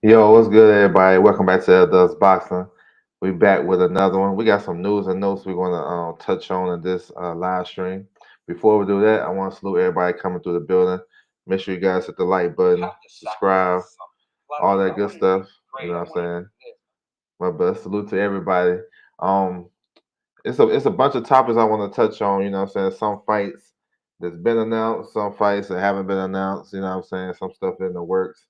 Yo, what's good, everybody? Welcome back to L Does Boxing. We back with another one. We got some news and notes we're going to touch on in this live stream. Before we do that, I want to salute everybody coming through the building. Make sure you guys hit the like button, subscribe, all that good stuff. You know what I'm saying? My best salute to everybody. Um, it's a bunch of topics I want to touch on. You know what I'm saying? Some fights that's been announced, some fights that haven't been announced. You know what I'm saying? Some stuff in the works.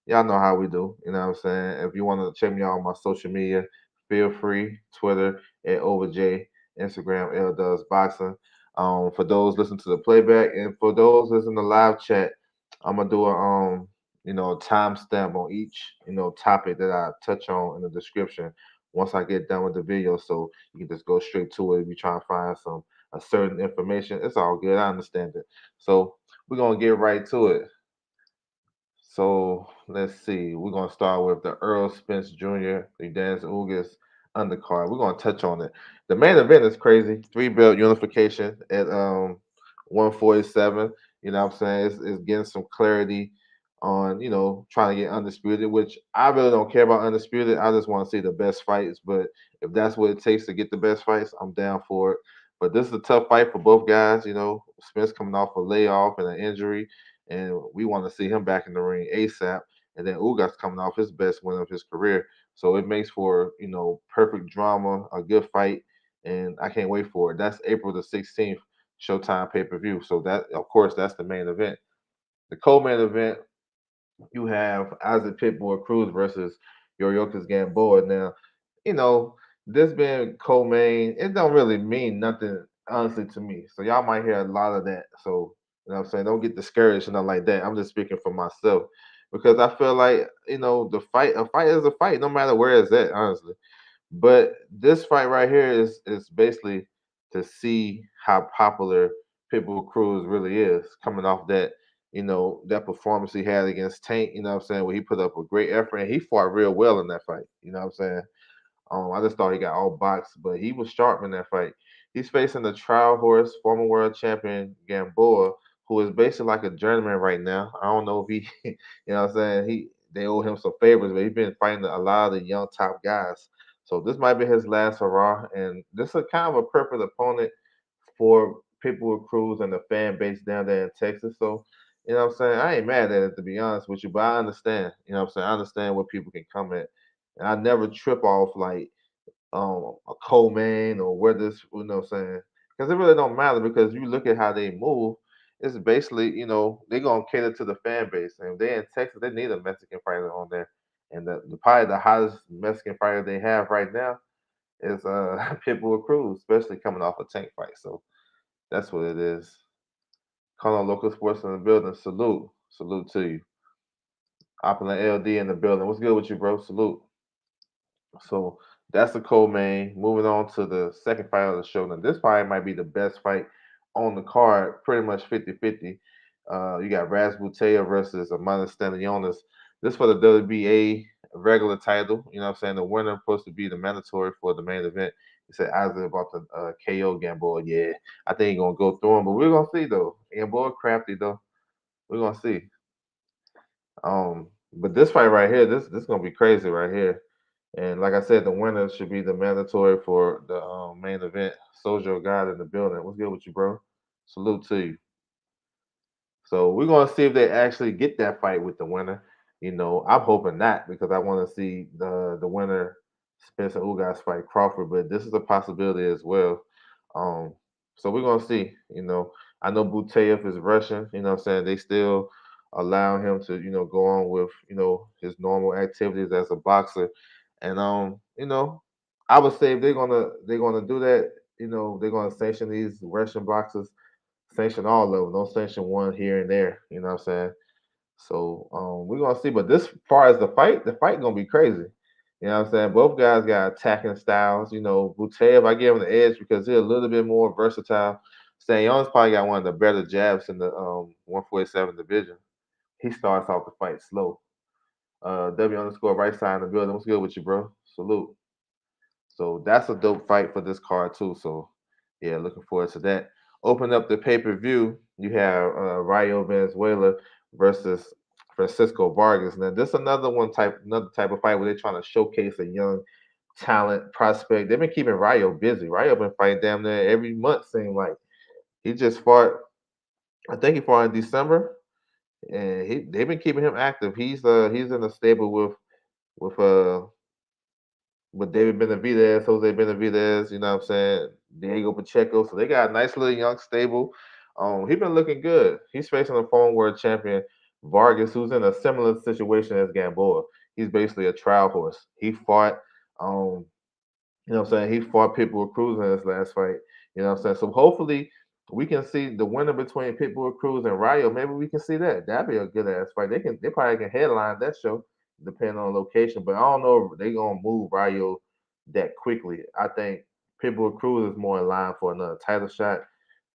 Y'all know how we do. You know what I'm saying? If you want to check me out on my social media, feel free. Twitter at OverJ, Instagram L Does Boxing. For those listening to the playback and for those listening to live chat, I'm gonna do a timestamp on each topic that I touch on in the description once I get done with the video, so you can just go straight to it if you're trying to find some a certain information. It's all good. I understand it. So we're gonna get right to it. So let's see. We're gonna start with the Earl Spence Jr., the Dance Ugas undercard. We're gonna touch on it. The main event is crazy. Three belt unification at 147. You know what I'm saying? It's getting some clarity on, trying to get undisputed, which I really don't care about undisputed. I just want to see the best fights. But if that's what it takes to get the best fights, I'm down for it. But this is a tough fight for both guys. Spence coming off a layoff and an injury, and we want to see him back in the ring ASAP. And then Ugas coming off his best win of his career, so it makes for perfect drama, a good fight, and I can't wait for it. That's April the 16th, Showtime pay per view. So that, of course, that's the main event. The co-main event, you have Isaac Pitbull Cruz versus Yoriokas Gamboa. Now, you know, this being co-main, it don't really mean nothing honestly to me. So y'all might hear a lot of that. So what I'm saying, don't get discouraged and nothing like that. I'm just speaking for myself because I feel like a fight is a fight, no matter where it's at, honestly. But this fight right here is basically to see how popular Pitbull Cruz really is, coming off that performance he had against Tank, you know what I'm saying, where he put up a great effort and he fought real well in that fight. You know what I'm saying? I just thought he got all boxed, but he was sharp in that fight. He's facing the trial horse, former world champion Gamboa, who is basically like a journeyman right now. I don't know if he, what I'm saying, they owe him some favors, but he's been fighting a lot of the young top guys. So this might be his last hurrah, and this is kind of a perfect opponent for people with Cruz and the fan base down there in Texas. So, what I'm saying, I ain't mad at it to be honest with you, but I understand. What I'm saying, I understand where people can come at. And I never trip off like a co-main or where this, what I'm saying, because it really don't matter because you look at how they move. It's basically, they're gonna cater to the fan base, and if they're in Texas, they need a Mexican fighter on there. And the probably the hottest Mexican fighter they have right now is Pitbull Cruz, especially coming off a Tank fight. So that's what it is. Calling local sports in the building. Salute, salute to you. Opulent LD in the building. What's good with you, bro? Salute. So that's the co-main. Moving on to the second fight of the show. Now, this fight might be the best fight on the card, pretty much 50-50. You got Raz Butea versus Amanda Stanionis. This for the WBA regular title. You know what I'm saying? The winner supposed to be the mandatory for the main event. He said Isaac about the KO Gamboa. Yeah, I think he's going to go through him, but we're going to see, though. Gamboa crafty, though. We're going to see. But this fight right here, this gonna be crazy right here. And like I said, the winner should be the mandatory for the main event. Soldier God in the building. What's good with you, bro? Salute to you. So we're gonna see if they actually get that fight with the winner. I'm hoping not because I want to see the winner Spencer Ugas fight Crawford, but this is a possibility as well. Um, so we're gonna see. I know Buteyev is Russian. You know what I'm saying? They still allow him to go on with his normal activities as a boxer, and I would say if they're gonna do that, they're gonna sanction these Russian boxers, sanction all of them. Don't sanction one here and there. You know what I'm saying? So we're gonna see. But this far as the fight gonna be crazy. You know what I'm saying? Both guys got attacking styles. Butev, I give him the edge because he's a little bit more versatile. Stanionis probably got one of the better jabs in the 147 division. He starts off the fight slow. W underscore right side in the building. What's good with you, bro? Salute. So that's a dope fight for this card too. So yeah, looking forward to that. Open up the pay per view. You have Rayo Venezuela versus Francisco Vargas. Now this another type of fight where they're trying to showcase a young talent prospect. They've been keeping Rayo busy. Rayo been fighting damn near every month. Seems like he just fought. I think he fought in December, and they've been keeping him active. He's in a stable with David Benavidez, Jose Benavidez, you know what I'm saying, Diego Pacheco. So they got a nice little young stable. He's been looking good. He's facing a former world champion, Vargas, who's in a similar situation as Gamboa. He's basically a trial horse. He fought, um, you know what I'm saying, he fought Pitbull Cruz in his last fight. You know what I'm saying? So hopefully we can see the winner between Pitbull Cruz and Rayo. Maybe we can see that. That'd be a good ass fight. They probably can headline that show depending on location. But I don't know if they gonna move Rayo that quickly. I think Pitbull Cruz is more in line for another title shot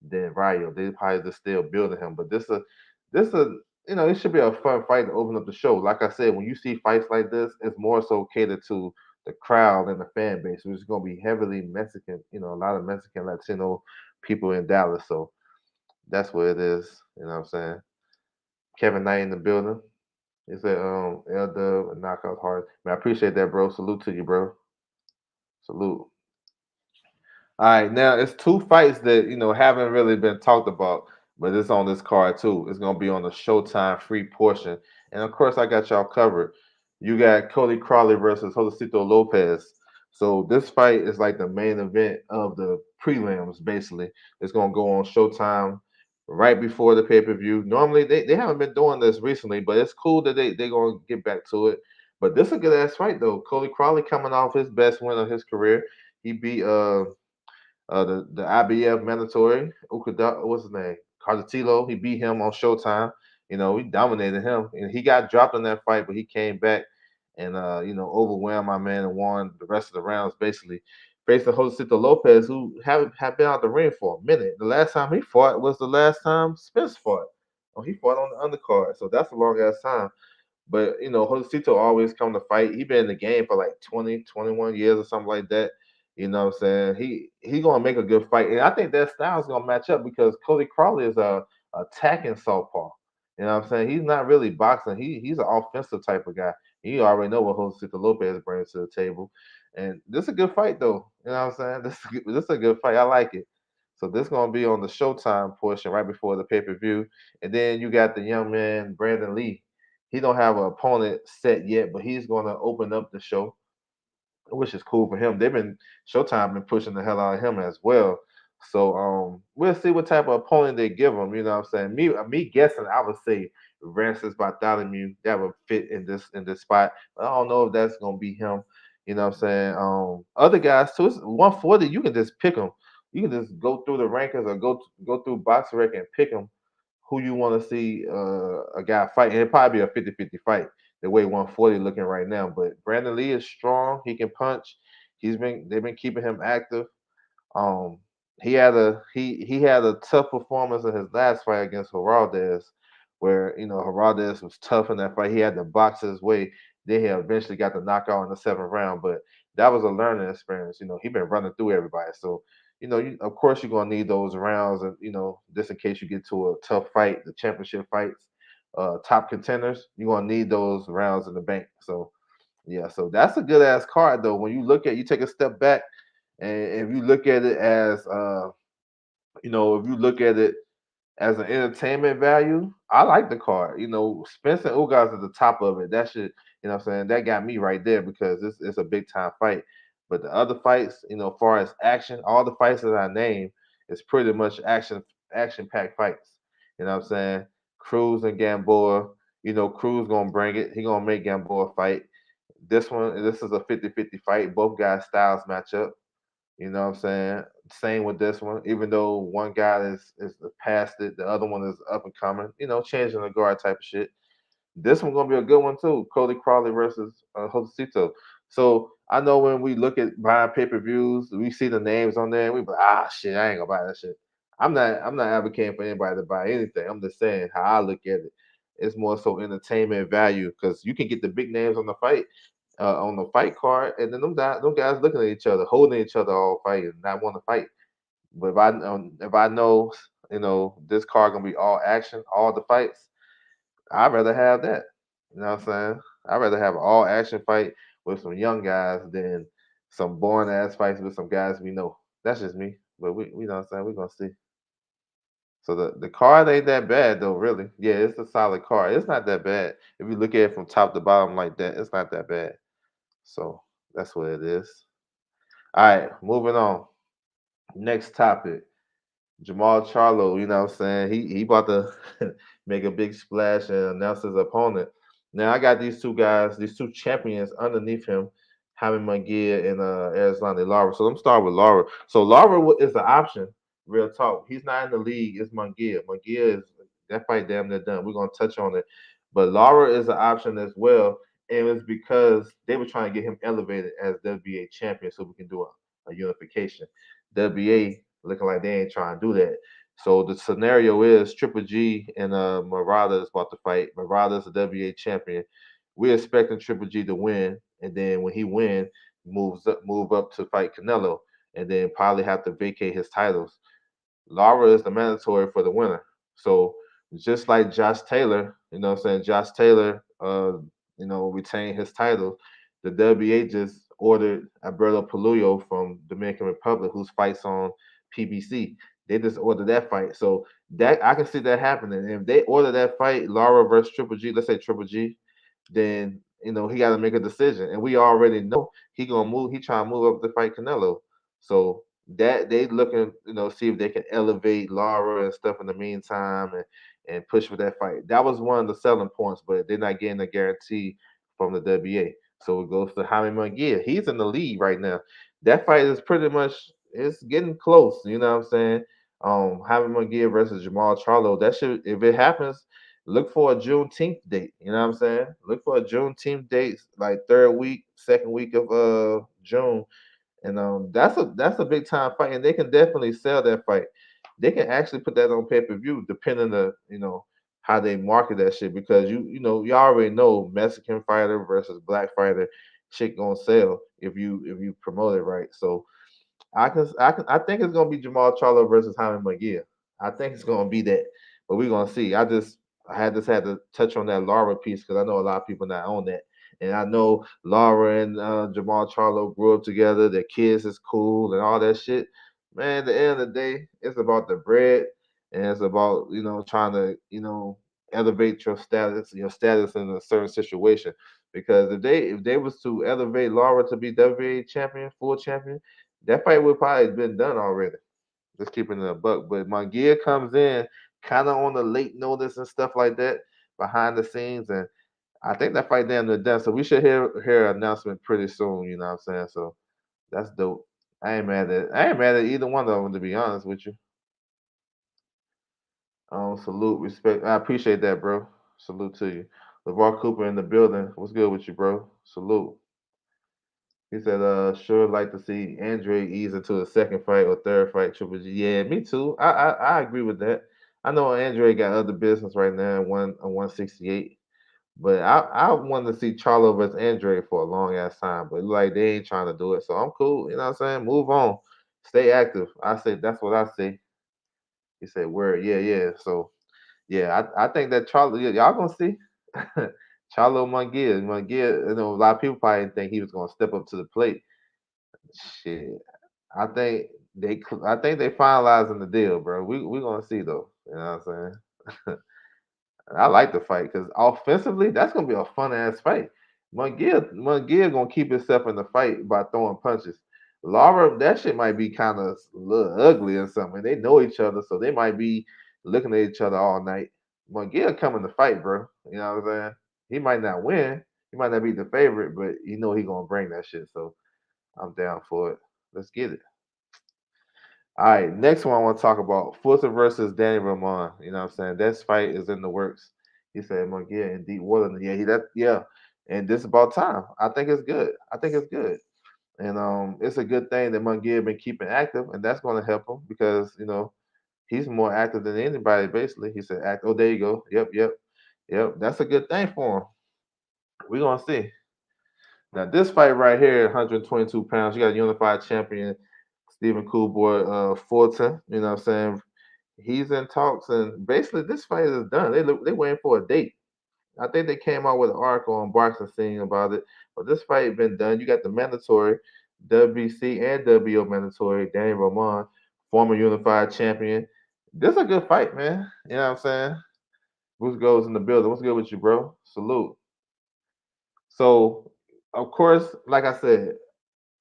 than Rayo. They probably just still building him. But this a it should be a fun fight to open up the show. Like I said, when you see fights like this, it's more so catered to the crowd and the fan base, which is gonna be heavily Mexican, a lot of Mexican Latino people in Dallas. So that's what it is. You know what I'm saying? Kevin Knight in the building. He said, L Dub, knockout hard. Man, I appreciate that, bro. Salute to you, bro. Salute. All right, now it's two fights that haven't really been talked about, but it's on this card too. It's gonna be on the Showtime free portion, and of course I got y'all covered. You got Cody Crawley versus Josecito Lopez. So this fight is like the main event of the prelims. Basically, it's gonna go on Showtime right before the pay per view. Normally they haven't been doing this recently, but it's cool that they gonna get back to it. But this is a good ass fight though. Cody Crawley coming off his best win of his career. He beat the IBF mandatory. What's his name? Cartillo. He beat him on Showtime. He dominated him, and he got dropped in that fight, but he came back and overwhelmed my man and won the rest of the rounds. Basically, facing Josecito Lopez, who have been out the ring for a minute. The last time he fought was the last time Spence fought. Oh, he fought on the undercard, so that's a long ass time. But Josecito always come to fight. He been in the game for like 20, 21 years or something like that. You know what I'm saying? He gonna make a good fight. And I think that style is gonna match up because Cody Crawley is a attacking southpaw. You know what I'm saying? He's not really boxing. He's an offensive type of guy. You already know what Josecito Lopez brings to the table. And this is a good fight though. You know what I'm saying? This is a good fight. I like it. So this gonna be on the Showtime portion right before the pay-per-view. And then you got the young man Brandon Lee. He don't have an opponent set yet, but he's going to open up the show, which is cool for him. Showtime been pushing the hell out of him as well. So we'll see what type of opponent they give him. You know what I'm saying? Me guessing, I would say Francis Bartholomew that would fit in this spot. But I don't know if that's gonna be him. You know what I'm saying? Other guys too. It's 140. You can just pick them. You can just go through the rankings or go through BoxRec and pick them who you want to see a guy fight. And it'd probably be a 50-50 fight the way 140 looking right now. But Brandon Lee is strong. He can punch. They've been keeping him active. Um, he had a tough performance in his last fight against Heraldez, where Heraldez was tough in that fight. He had to box his way. Then he eventually got the knockout in the seventh round, but that was a learning experience. He been running through everybody, so of course you're gonna need those rounds, and just in case you get to a tough fight, the championship fights, top contenders, you're gonna need those rounds in the bank. So yeah, so that's a good ass card though. When you take a step back and if you look at it as if you look at it as an entertainment value, I like the card. Spence and Ugas at the top of it. That should, what I'm saying, that got me right there because it's a big time fight. But the other fights, as far as action, all the fights that I named is pretty much action packed fights. You know what I'm saying? Cruz and Gamboa, Cruz gonna bring it. He gonna make Gamboa fight. This is a 50-50 fight. Both guys' styles match up. You know what I'm saying? Same with this one. Even though one guy is past it, the other one is up and coming. Changing the guard type of shit. This one gonna be a good one too. Cody Crawley versus Josecito. So I know when we look at buying pay per views, we see the names on there, and we be like, shit, I ain't gonna buy that shit. I'm not advocating for anybody to buy anything. I'm just saying how I look at it. It's more so entertainment value because you can get the big names on the fight card, and then them guys looking at each other, holding each other all fight, and not want to fight. But if I know this card gonna be all action, all the fights, I'd rather have that. You know what I'm saying? I'd rather have an all action fight with some young guys than some boring ass fights with some guys we know. That's just me. But we know what I'm saying? We're gonna see. So the card ain't that bad though, really. Yeah, it's a solid card. It's not that bad. If you look at it from top to bottom like that, it's not that bad. So that's what it is. All right, moving on. Next topic. Jamal Charlo, you know what I'm saying? He about to make a big splash and announce his opponent. Now I got these two guys, these two champions underneath him, Jaime Munguia and Arizona Lara. So I'm starting with Lara. So Lara is an option, real talk. He's not in the league, it's Munguia. Munguia is that fight damn near done. We're gonna touch on it. But Lara is an option as well. And it's because they were trying to get him elevated as WBA champion so we can do a unification. WBA looking like they ain't trying to do that. So the scenario is Triple G and Murata is about to fight. Murata's the WBA champion. We're expecting Triple G to win, and then when he wins, move up to fight Canelo, and then probably have to vacate his titles. Lara is the mandatory for the winner. So just like Josh Taylor, you know what I'm saying? Josh Taylor retained his title. The WBA just ordered Alberto Paluyo from Dominican Republic, whose fights on PBC. They just ordered that fight. So that I can see that happening. And if they order that fight, Lara versus Triple G, let's say Triple G, then he got to make a decision. And we already know he gonna move. He trying to move up to fight Canelo. So that they looking, see if they can elevate Lara and stuff in the meantime and push for that fight. That was one of the selling points, but they're not getting a guarantee from the WBA. So it goes to Jaime Munguia. He's in the lead right now. That fight is pretty much it's getting close. You know what I'm saying? Jaime Munguia versus Jamal Charlo. That should if it happens, look for a Juneteenth date. You know what I'm saying? Look for a Juneteenth date, like third week, second week of June, and that's a big time fight, and they can definitely sell that fight. They can actually put that on pay per view, depending on how they market that shit. Because you already know Mexican fighter versus black fighter, shit gonna sell if you promote it right. So I think it's gonna be Jamal Charlo versus Jaime Munguia. I think it's gonna be that, but we're gonna see. I had to touch on that Lara piece because I know a lot of people not on that, and I know Lara and Jamal Charlo grew up together. Their kids is cool and all that shit. Man, at the end of the day, it's about the bread, and it's about trying to elevate your status in a certain situation. Because if they was to elevate Lara to be WBA champion, full champion, that fight would probably have been done already. Just keeping it a buck. But Munguia comes in kind of on the late notice and stuff like that behind the scenes, and I think that fight damn near done. So we should hear an announcement pretty soon. You know what I'm saying? So that's dope. I ain't mad at either one of them to be honest with you. Salute, respect. I appreciate that, bro. Salute to you. LeVar Cooper in the building. What's good with you, bro? Salute. He said, sure like to see Andre ease into a second fight or third fight, Triple G. Yeah, me too. I agree with that. I know Andre got other business right now at 168. But I want to see Charlo versus Andre for a long ass time. But like they ain't trying to do it. So I'm cool. You know what I'm saying? Move on. Stay active. I say that's what I say. He said, word, yeah, yeah. So yeah, I think that Charlo, y'all gonna see. Charlo Munguia, a lot of people probably didn't think he was gonna step up to the plate. Shit, I think I think they finalizing the deal, bro. We gonna see though. You know what I'm saying? I like the fight because offensively, that's gonna be a fun ass fight. Munguia gonna keep himself in the fight by throwing punches. Lara, that shit might be kind of a little ugly or something. They know each other, so they might be looking at each other all night. Munguia coming to fight, bro. You know what I'm saying? He might not win. He might not be the favorite, but you know he gonna bring that shit. So I'm down for it. Let's get it. All right, next one I want to talk about Fulton versus Danny Ramon. You know what I'm saying? That fight is in the works. He said Munguia in deep water. Yeah, yeah. And this is about time. I think it's good. I think it's good. And it's a good thing that Munguia been keeping active, and that's going to help him because he's more active than anybody. Basically, he said, "Act." Oh, there you go. Yep, yep, yep. That's a good thing for him. We're gonna see. Now this fight right here, 122 pounds. You got a unified champion, Stephen Coolboy Fulton. You know what I'm saying? He's in talks, and basically this fight is done. They waiting for a date. I think they came out with an article on Boxing Scene about it. But this fight been done. You got the mandatory WC and WO mandatory Danny Roman, former unified champion. This is a good fight, man. You know what I'm saying? Bruce goes in the building. What's good with you, bro? Salute. So, of course, like I said,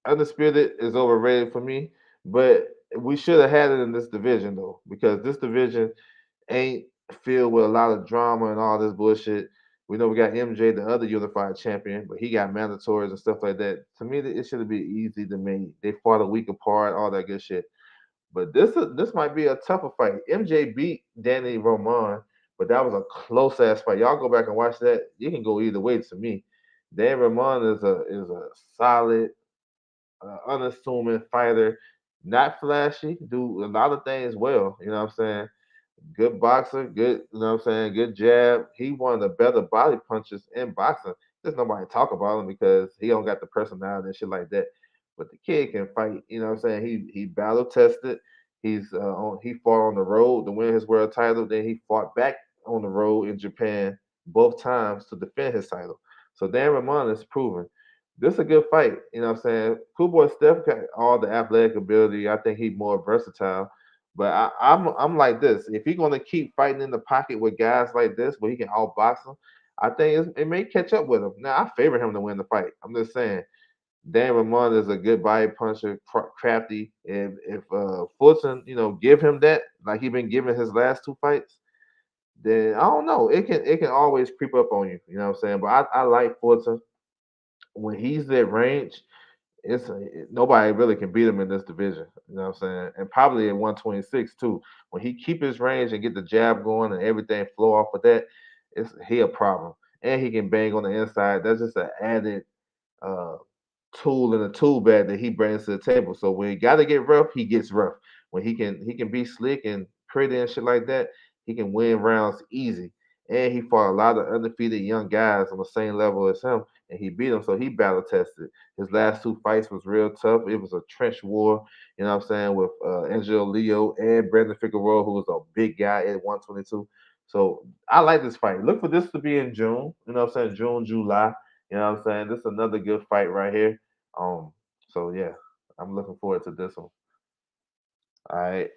Undisputed is overrated for me, but we should have had it in this division though, because this division ain't filled with a lot of drama and all this bullshit. We know we got MJ, the other unified champion, but he got mandatories and stuff like that. To me, it should have been easy to make. They fought a week apart, all that good shit. But this might be a tougher fight. MJ beat Danny Roman, but that was a close ass fight. Y'all go back and watch that. You can go either way to me. Danny Roman is a solid unassuming fighter, not flashy, do a lot of things well. You know what I'm saying? Good boxer, good, you know what I'm saying? Good jab. He one of the better body punchers in boxing. There's nobody talk about him because he don't got the personality and shit like that. But the kid can fight. You know what I'm saying? He battle tested. He fought on the road to win his world title. Then he fought back on the road in Japan both times to defend his title. So Dan Ramon is proven. This is a good fight. You know what I'm saying? Cool boy Steph got all the athletic ability. I think he's more versatile. But I'm like this. If he's gonna keep fighting in the pocket with guys like this, where he can outbox them, I think it may catch up with him. Now I favor him to win the fight. I'm just saying. Dan Ramon is a good body puncher, crafty. If Fulton, give him that like he been giving his last two fights, then I don't know. It can always creep up on you. You know what I'm saying? But I like Fulton when he's at range. Nobody really can beat him in this division. You know what I'm saying? And probably at 126 too. When he keep his range and get the jab going and everything flow off of that, he a problem. And he can bang on the inside. That's just an added uh, tool in the tool bag that he brings to the table. So when he got to get rough, he gets rough. When he can be slick and pretty and shit like that, he can win rounds easy. And he fought a lot of undefeated young guys on the same level as him, and he beat them. So he battle tested. His last two fights was real tough. It was a trench war, you know what I'm saying, with Angelo Leo and Brandon Figueroa, who was a big guy at 122. So I like this fight. Look for this to be in June. You know what I'm saying? June, July. You know what I'm saying? This is another good fight right here. Um, so yeah, I'm looking forward to this one. All right,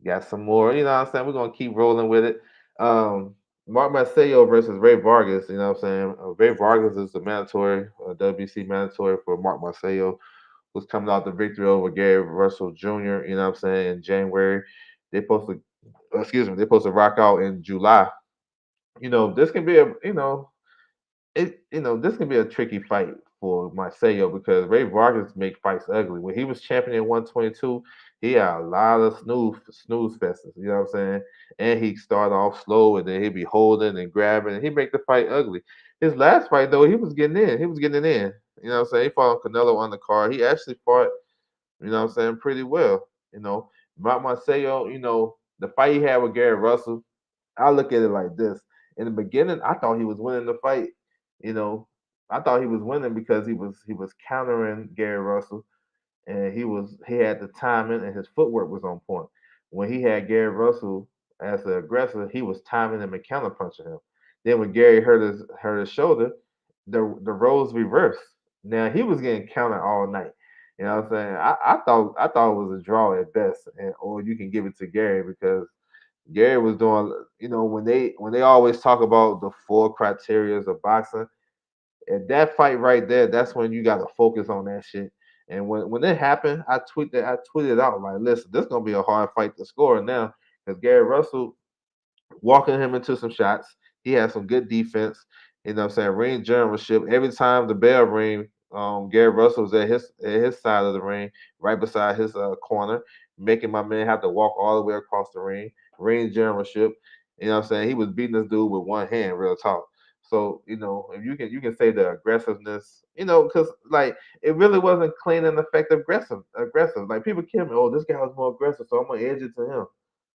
got some more. You know what I'm saying? We're gonna keep rolling with it. Um, Mark Magsayo versus Ray Vargas. You know what I'm saying? Ray Vargas is the mandatory WC mandatory for Mark Magsayo, who's coming out the victory over Gary Russell Jr. You know what I'm saying? In January, they supposed to, excuse me, they supposed to rock out in July. This can be this can be a tricky fight for Marcelo because Ray Vargas make fights ugly. When he was champion in 122, he had a lot of snooze fests. You know what I'm saying? And he started off slow and then he'd be holding and grabbing and he make the fight ugly. His last fight though, he was getting in. He was getting it in. You know what I'm saying? He fought on Canelo on the card. He actually fought, you know what I'm saying, pretty well. Mark Marcelo, the fight he had with Gary Russell, I look at it like this. In the beginning, I thought he was winning the fight. You know, I thought he was winning because he was countering Gary Russell, and he had the timing and his footwork was on point. When he had Gary Russell as the aggressor, he was timing him and counterpunching him. Then when Gary hurt his shoulder, the roles reversed. Now he was getting countered all night. You know what I'm saying? I thought it was a draw at best, or you can give it to Gary because Gary was doing, when they always talk about the four criterias of boxing, and that fight right there, that's when you got to focus on that shit. And when it happened, I tweeted out like, listen, this is gonna be a hard fight to score now because Gary Russell walking him into some shots. He had some good defense. You know what I'm saying? Ring generalship. Every time the bell ring, Gary Russell was at his side of the ring, right beside his corner, making my man have to walk all the way across the ring. Ring generalship. You know what I'm saying? He was beating this dude with one hand, real talk. So, if you can say the aggressiveness, because like it really wasn't clean and effective aggressive. Like people kill me, oh, this guy was more aggressive, so I'm gonna edge it to him.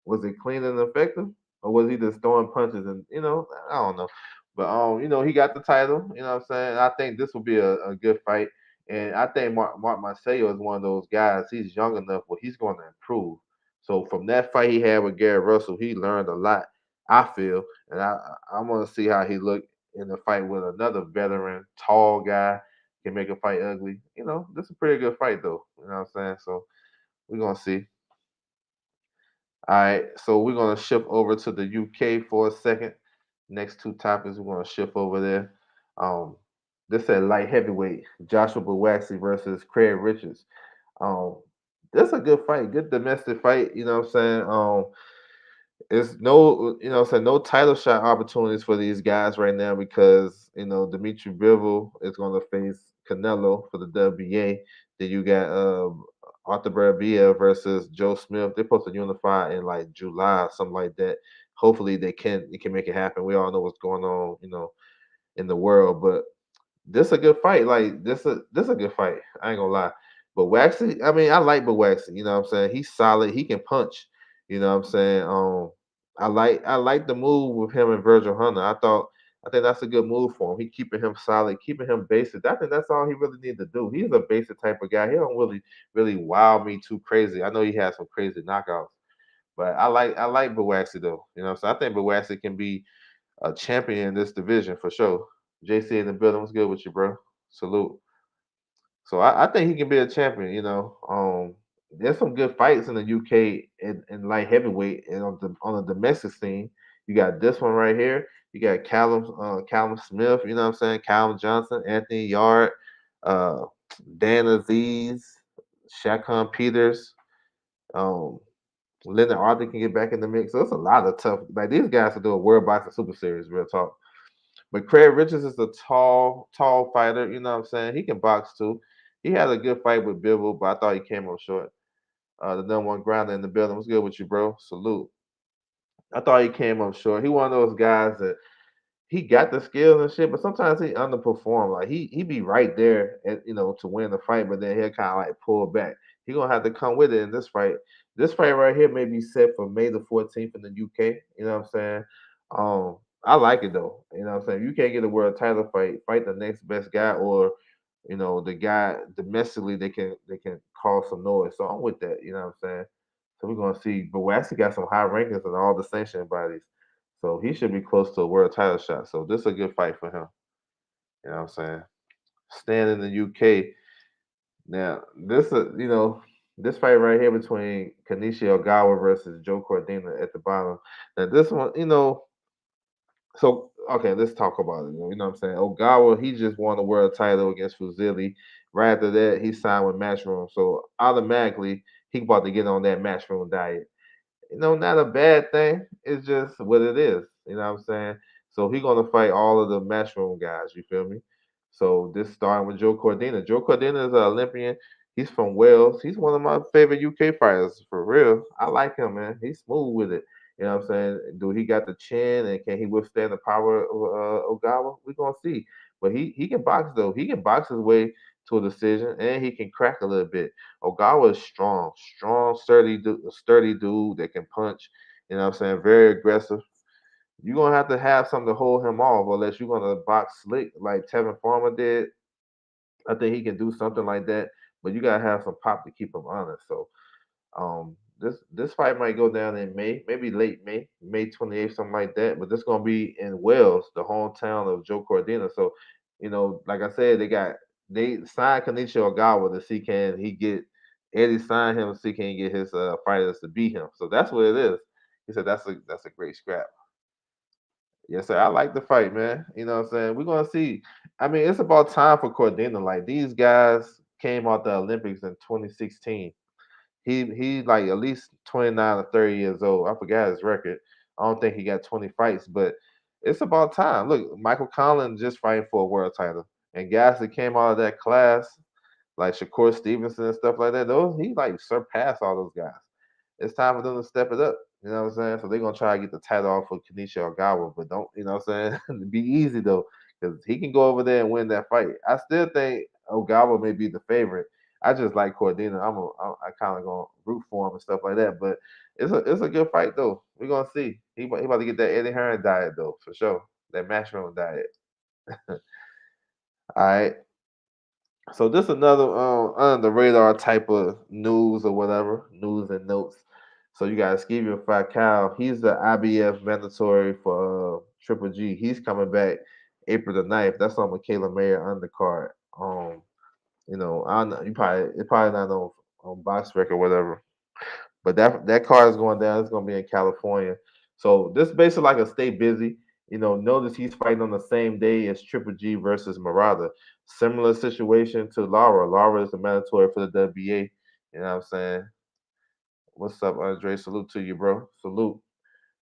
Was it clean and effective? Or was he just throwing punches and I don't know. But he got the title, you know what I'm saying? I think this will be a good fight. And I think Mark Marcelo is one of those guys. He's young enough where he's going to improve. So from that fight he had with Gary Russell, he learned a lot. I feel, and I want to see how he look in the fight with another veteran, tall guy can make a fight ugly. This is a pretty good fight though. You know what I'm saying? So we're gonna see. All right, so we're gonna shift over to the UK for a second. Next two topics, we're gonna shift over there. Um, this at light heavyweight, Joshua Buatsi versus Craig Richards. Um, that's a good fight, good domestic fight. You know what I'm saying? It's no, no title shot opportunities for these guys right now because Dimitri Bivol is going to face Canelo for the WBA. Then you got Arthur Barabia versus Joe Smith. They're supposed to unify in like July, something like that. Hopefully they can make it happen. We all know what's going on, in the world, but this a good fight. Like this a good fight. I ain't gonna lie. But Waxy, I mean, I like but Waxy. You know what I'm saying? He's solid. He can punch. You know what I'm saying? I like the move with him and Virgil Hunter. I think that's a good move for him. He keeping him solid, keeping him basic. I think that's all he really need to do. He's a basic type of guy. He don't really wow me too crazy. I know he has some crazy knockouts, but I like Bawaxi though. You know what I'm saying? I think Bawaxi can be a champion in this division for sure. JC in the building. What's good with you, bro? Salute. So I think he can be a champion. There's some good fights in the UK in light heavyweight and on the domestic scene. You got this one right here. You got Callum Smith. You know what I'm saying? Callum Johnson, Anthony Yard, uh, Dan Aziz, Shakon Peters. Um, Leonard Arthur can get back in the mix. So it's a lot of tough. Like these guys are doing World Boxing Super Series, real talk. But Craig Richards is a tall fighter. You know what I'm saying? He can box too. He had a good fight with Bivol, but I thought he came up short. The number one grounder in the building. What's good with you, bro? Salute. I thought he came up short. He one of those guys that he got the skills and shit, but sometimes he underperform. Like he be right there, to win the fight, but then he'll kind of like pull back. He gonna have to come with it in this fight. This fight right here may be set for May the 14th in the UK. You know what I'm saying? I like it though. You know what I'm saying? You can't get a world title fight the next best guy, or the guy domestically they can cause some noise. So I'm with that. You know what I'm saying? So we're gonna see. But we actually got some high rankings in all the sanctioned bodies. So he should be close to a world title shot. So this is a good fight for him. You know what I'm saying? Staying in the UK. Now, this fight right here between Kanishi Ogawa versus Joe Cordina at the bottom. Now this one, so okay, let's talk about it. You know what I'm saying? Ogawa, he just won the world title against Fuzili. Right after that, he signed with Matchroom. So automatically he about to get on that Matchroom diet. Not a bad thing. It's just what it is. You know what I'm saying? So he gonna fight all of the matchroom guys. You feel me? So this starting with Joe Cordina. Joe Cordina is an Olympian. He's from Wales. He's one of my favorite UK fighters for real. I like him, man. He's smooth with it. You know what I'm saying? Do he got the chin and can he withstand the power of Ogawa? We're gonna see. But he can box though. He can box his way to a decision and he can crack a little bit. Ogawa is strong, sturdy dude that can punch. You know what I'm saying? Very aggressive. You're gonna have to have something to hold him off, unless you're gonna box slick like Tevin Farmer did. I think he can do something like that, but you gotta have some pop to keep him honest. So this fight might go down in May, maybe late May, May 28th, something like that. But this gonna be in Wales, the hometown of Joe Cordina. So, like I said, they signed Kenichi Ogawa to see can he get Eddie signed him to see can he get his fighters to beat him. So that's what it is. He said that's a great scrap. Yes, sir. I like the fight, man. You know what I'm saying? We're gonna see. I mean, it's about time for Cordina. Like these guys came out the Olympics in 2016. He like at least 29 or 30 years old. I forgot his record. I don't think he got 20 fights, but it's about time. Look, Michael Collins just fighting for a world title. And guys that came out of that class, like Shakur Stevenson and stuff like that, those he like surpassed all those guys. It's time for them to step it up. You know what I'm saying? So they're gonna try to get the title off of Kanisha Ogawa, but don't what I'm saying? Be easy though, because he can go over there and win that fight. I still think Ogawa may be the favorite. I just like Cordina. I kind of gonna root for him and stuff like that. But it's a good fight though. We're gonna see. He about to get that Eddie Hearn diet though for sure. That matchroom diet. All right. So this another under the radar type of news or whatever news and notes. So you got Esquivio Falcao. He's the IBF mandatory for Triple G. He's coming back April the 9th. That's on Michaela Mayer undercard. I don't know, it probably not on Box Rec or whatever. But that card is going down. It's going to be in California. So this is basically like a stay busy. Notice he's fighting on the same day as Triple G versus Murata. Similar situation to Lara. Lara is the mandatory for the WBA. You know what I'm saying? What's up, Andre? Salute to you, bro. Salute.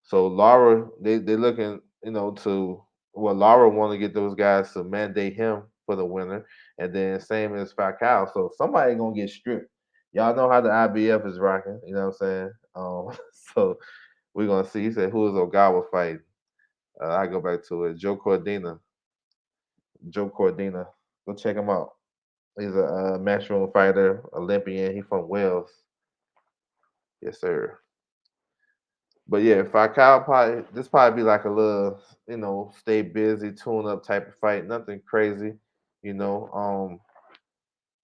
So Lara, they looking, to Lara want to get those guys to mandate him for the winner, and then same as Falcao. So somebody gonna get stripped. Y'all know how the IBF is rocking. You know what I'm saying? So we're gonna see. He said, "Who is Ogawa fighting?" I go back to it. Joe Cordina. Joe Cordina. Go check him out. He's a matchroom fighter, Olympian. He from Wales. Yes, sir. But yeah, Falcao probably this probably be like a little, stay busy, tune up type of fight. Nothing crazy, you know.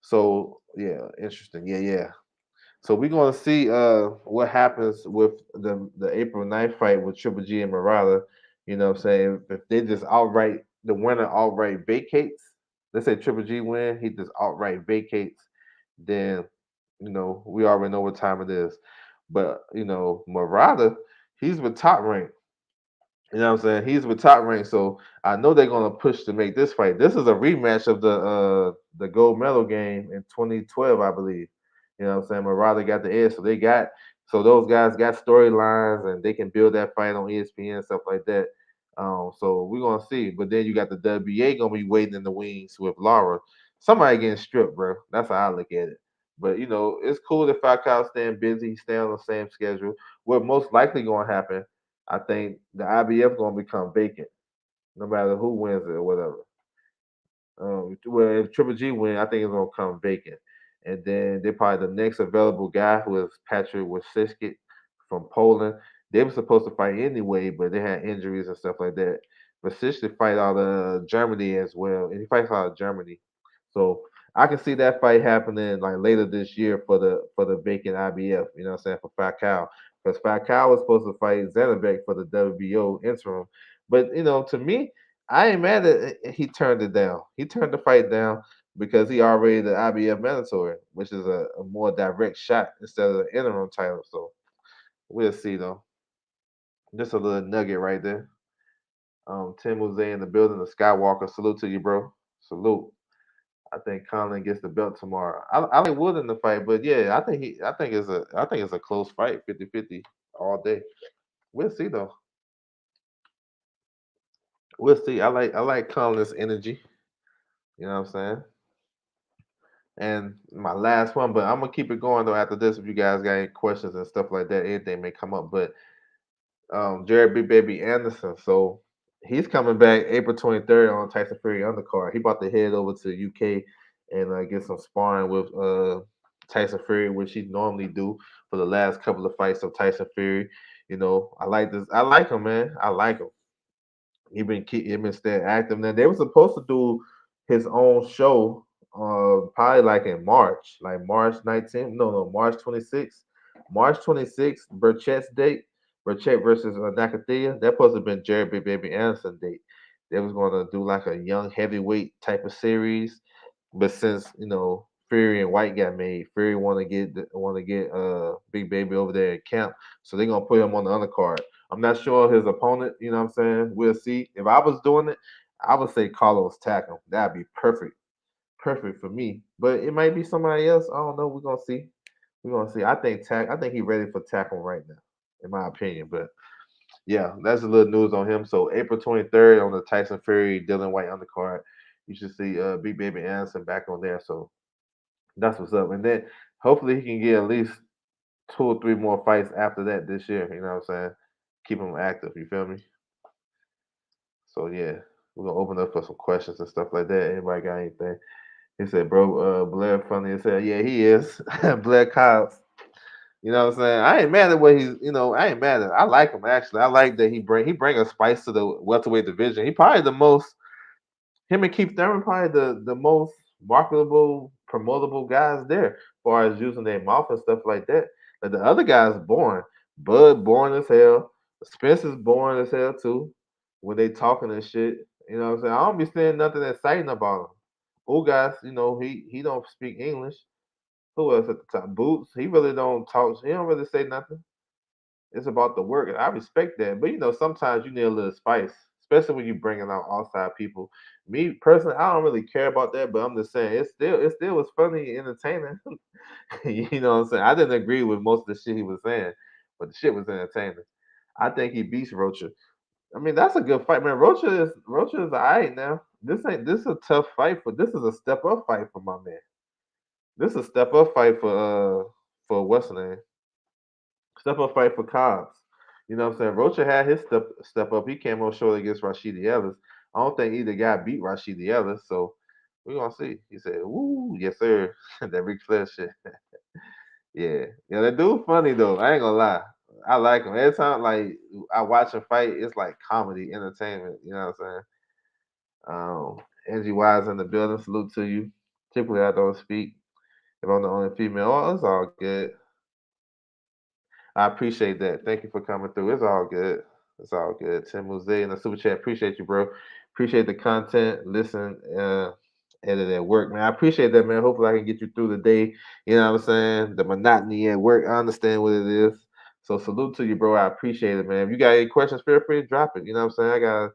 So yeah, interesting. Yeah, yeah. So we're gonna see what happens with the April 9th fight with Triple G and Murata. You know what I'm saying? If they just outright the winner outright vacates, let's say Triple G win, he just outright vacates, then we already know what time it is. But Murata, he's with top rank. You know what I'm saying? He's with top rank, so I know they're gonna push to make this fight. This is a rematch of the gold medal game in 2012, I believe. You know what I'm saying? Murata got the edge, so those guys got storylines and they can build that fight on ESPN and stuff like that. So we're gonna see. But then you got the WBA gonna be waiting in the wings with Lara. Somebody getting stripped, bro. That's how I look at it. But it's cool that Falcao staying busy, staying on the same schedule. What most likely gonna happen, I think the IBF gonna become vacant, no matter who wins it or whatever. Well, if Triple G win, I think it's gonna come vacant, and then they're probably the next available guy who is Patrick Wasiszki from Poland. They were supposed to fight anyway, but they had injuries and stuff like that. Wasiszki fight out of Germany as well, and he fights out of Germany, so I can see that fight happening like later this year for the vacant IBF. You know what I'm saying, for Falcao, because Falcao was supposed to fight Zanabek for the WBO interim, but to me. I ain't mad that he turned it down. He turned the fight down because he already the IBF mandatory, which is a more direct shot instead of the interim title. So we'll see though. Just a little nugget right there. Tim Jose in the building, the Skywalker. Salute to you, bro. Salute. I think Conlon gets the belt tomorrow. I like Wood in the fight, but yeah, I think it's a close fight, 50-50 all day. We'll see though. We'll see. I like Conlon's energy. You know what I'm saying? And my last one, but I'm gonna keep it going though after this. If you guys got any questions and stuff like that, anything may come up. But Jared Big Baby Anderson, so he's coming back April 23rd on Tyson Fury undercard. He about to head over to UK and get some sparring with Tyson Fury, which he normally do for the last couple of fights of Tyson Fury. I like this. I like him, man. I like him. He been staying active. Now they were supposed to do his own show, probably like in March, like March 19th. No, March 26th. March 26th, Burchett's date. Burchett versus Nakathia. That supposed to have been Jared Big Baby Anderson date. They was going to do like a young heavyweight type of series, but since Fury and White got made, Fury want to get Big Baby over there in camp, so they're gonna put him on the undercard. I'm not sure his opponent. You know what I'm saying? We'll see. If I was doing it, I would say Carlos Takam. That'd be perfect. Perfect for me. But it might be somebody else. I don't know. We're gonna see. We're gonna see. I think he's ready for Takam right now, in my opinion. But yeah, that's a little news on him. So April 23rd on the Tyson Fury Dylan White undercard. You should see Big Baby Anderson back on there. So that's what's up. And then hopefully he can get at least 2 or 3 more fights after that this year. You know what I'm saying? Keep him active. You feel me? So yeah, we're gonna open up for some questions and stuff like that. Anybody got anything? He said, "Bro, Blair funny." He said, "Yeah, he is." Blair Cobbs. You know what I'm saying? I ain't mad at what he's. I ain't mad at. I like him actually. I like that he bring a spice to the welterweight division. He probably the most. Him and Keith Thurman probably the most marketable, promotable guys there, as far as using their mouth and stuff like that. Like the other guys boring. Bud boring as hell. Spence is boring as hell too. When they talking and shit. You know what I'm saying? I don't be saying nothing exciting about him. Ugas, he don't speak English. Who else at the top? Boots. He really don't talk. He don't really say nothing. It's about the work, and I respect that. But sometimes you need a little spice, especially when you're bringing out outside people. Me personally, I don't really care about that, but I'm just saying it still was funny, entertaining. You know what I'm saying? I didn't agree with most of the shit he was saying, but the shit was entertaining. I think he beats Rocha. I mean, that's a good fight, man. Rocha is alright now. This is a tough fight this is a step up fight for my man. This is a step up fight for what's the name? Step up fight for Cobbs. You know what I'm saying? Rocha had his step up. He came on short against Rashidi Ellis. I don't think either guy beat Rashidi Ellis, so we're gonna see. He said, "Woo, yes sir." That Ric Flair shit. Yeah, yeah, that dude funny though. I ain't gonna lie. I like him. Every time like I watch him fight, it's like comedy, entertainment. You know what I'm saying? Angie Wise in the building. Salute to you. Typically, I don't speak if I'm the only female. Oh, it's all good. I appreciate that. Thank you for coming through. It's all good. It's all good. Tim Muzay in the super chat. Appreciate you, bro. Appreciate the content. Listen, edit at work, man. I appreciate that, man. Hopefully, I can get you through the day. You know what I'm saying? The monotony at work. I understand what it is. So salute to you, bro. I appreciate it, man. If you got any questions, feel free to drop it. You know what I'm saying?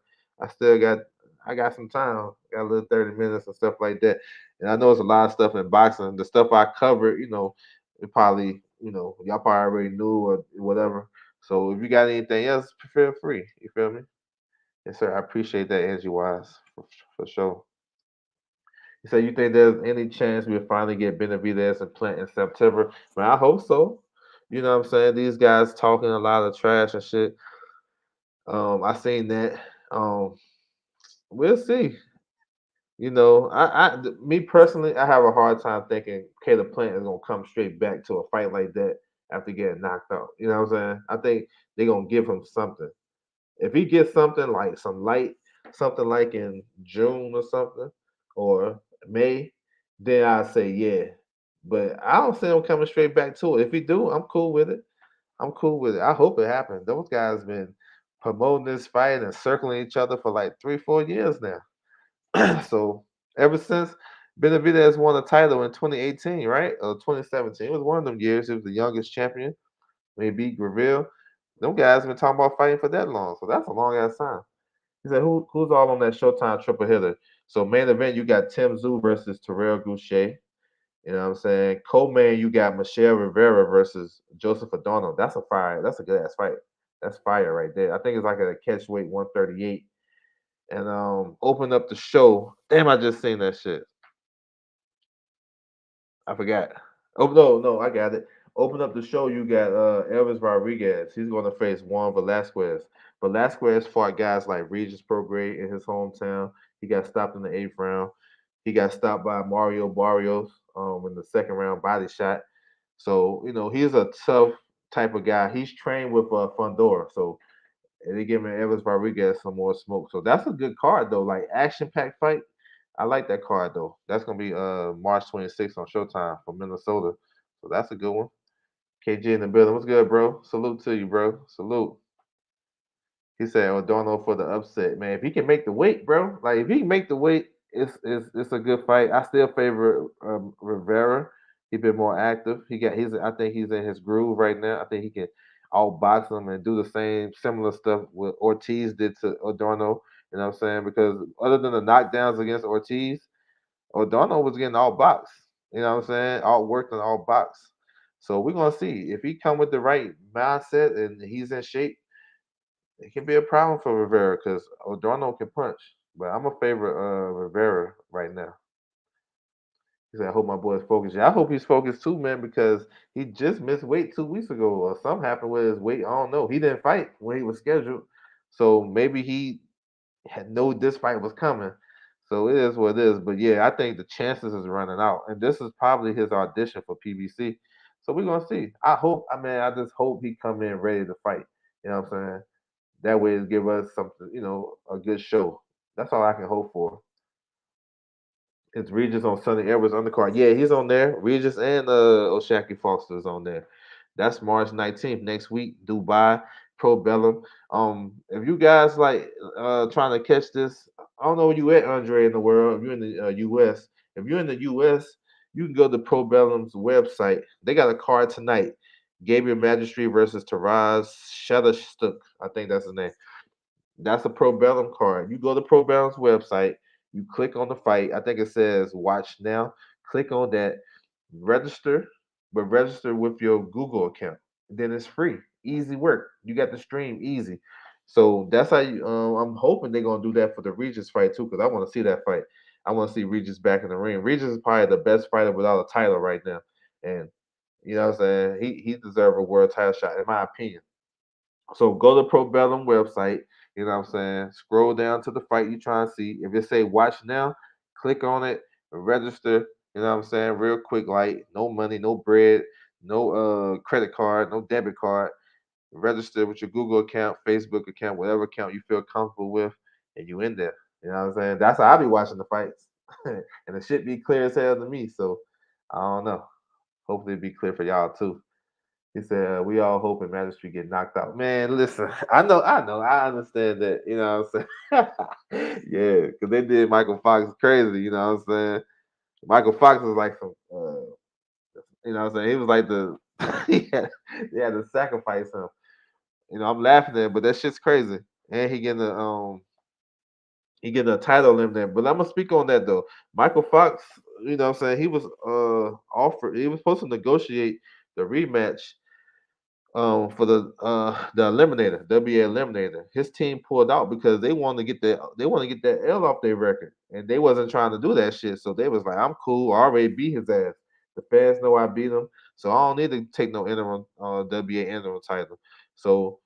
I got some time. Got a little 30 minutes and stuff like that. And I know it's a lot of stuff in boxing. The stuff I covered, it probably, y'all probably already knew or whatever. So if you got anything else, feel free. You feel me? Yes, sir. I appreciate that, Angie Wise, for sure. You say you think there's any chance we'll finally get Benavidez and Plant in September? Man, I hope so. You know what I'm saying? These guys talking a lot of trash and shit. I seen that. Um, we'll see. Me personally, I have a hard time thinking Caleb Plant is gonna come straight back to a fight like that after getting knocked out. You know what I'm saying? I think they're gonna give him something. If he gets something like some light, something like in June or something, or May, then I'd say yeah. But I don't see him coming straight back to it. If he do, I'm cool with it. I'm cool with it. I hope it happens. Those guys been promoting this fight and circling each other for like 3, 4 years now. So ever since Benavidez won a title in 2018, right? Or 2017. It was one of them years. He was the youngest champion when he beat Graville. Them guys been talking about fighting for that long. So that's a long ass time. He said, who's all on that Showtime triple hitter? So main event, you got Tim Tszyu versus Terrell Goucher. You know what I'm saying? Co-main, you got Michelle Rivera versus Joseph Adorno. That's a fire. That's a good ass fight. That's fire right there. I think it's like a catch weight 138. And open up the show. Damn, I just seen that shit. I forgot. Oh no, I got it. Open up the show. You got Elvis Rodriguez. He's going to face Juan Velasquez. Velasquez fought guys like Regis Prograis in his hometown. He got stopped in the 8th round. He got stopped by Mario Barrios in the 2nd round body shot. So he's a tough type of guy. He's trained with Fundora. So they giving Elvis Rodriguez some more smoke. So that's a good card though. Like action packed fight. I like that card though. That's gonna be March 26th on Showtime from Minnesota. So that's a good one. KG in the building. What's good, bro? Salute to you, bro. Salute. He said O'Donnell for the upset, man. If he can make the weight, bro, like if he can make the weight, it's a good fight. I still favor Rivera. He been more active. I think he's in his groove right now. I think he can outbox him and do the same similar stuff what Ortiz did to O'Donnell. You know what I'm saying? Because other than the knockdowns against Ortiz, O'Donnell was getting outboxed. You know what I'm saying? Outworked and outboxed. So we're gonna see if he come with the right mindset and he's in shape. It can be a problem for Rivera because O'Donnell can punch. But I'm a favorite Rivera right now. He said, I hope my boy's focused. Yeah, I hope he's focused too, man, because he just missed weight 2 weeks ago, or something happened with his weight. I don't know. He didn't fight when he was scheduled. So maybe he had known this fight was coming. So it is what it is. But yeah, I think the chances is running out. And this is probably his audition for PBC. So we're gonna see. I just hope he come in ready to fight. You know what I'm saying? That way, it give us something, a good show. That's all I can hope for. It's Regis on Sunday Edwards undercard. Yeah, he's on there. Regis and Oshaki Foster's on there. That's March 19th next week. Dubai, Pro Bellum. If you guys like trying to catch this, I don't know where you at, Andre, in the world. If you're in the U.S., if you're in the U.S., you can go to Pro Bellum's website. They got a card tonight. Gabriel Magistri versus Taraz Shutterstook. I think that's his name. That's a Pro Bellum card. You go to Pro Bellum's website, you click on the fight. I think it says watch now. Click on that, register, but register with your Google account. Then it's free. Easy work. You got the stream easy. So that's how you I'm hoping they're gonna do that for the Regis fight too, because I want to see that fight. I want to see Regis back in the ring. Regis is probably the best fighter without a title right now. And you know what I'm saying? He deserves a world title shot, in my opinion. So go to Pro Bellum website, you know what I'm saying? Scroll down to the fight you trying to see. If it say watch now, click on it, register, you know what I'm saying? Real quick, like no money, no bread, no credit card, no debit card. Register with your Google account, Facebook account, whatever account you feel comfortable with, and you in there. You know what I'm saying? That's how I be watching the fights. And it should be clear as hell to me. So I don't know. Hopefully it be clear for y'all too. He said, "We all hoping Magistrate get knocked out." Man, listen, I understand that. You know what I'm saying? Yeah, because they did Michael Fox crazy. You know what I'm saying? Michael Fox was like some, you know what I'm saying? He was like the, they had to sacrifice him. You know, I'm laughing at it, but that shit's crazy. And he getting a title in there. But I'm gonna speak on that though. Michael Fox, you know what I'm saying? He was offered. He was supposed to negotiate the rematch for the eliminator, WA eliminator. His team pulled out because they want to get that L off their record. And they wasn't trying to do that shit. So they was like, I'm cool, I already beat his ass. The fans know I beat him. So I don't need to take no interim WA interim title. So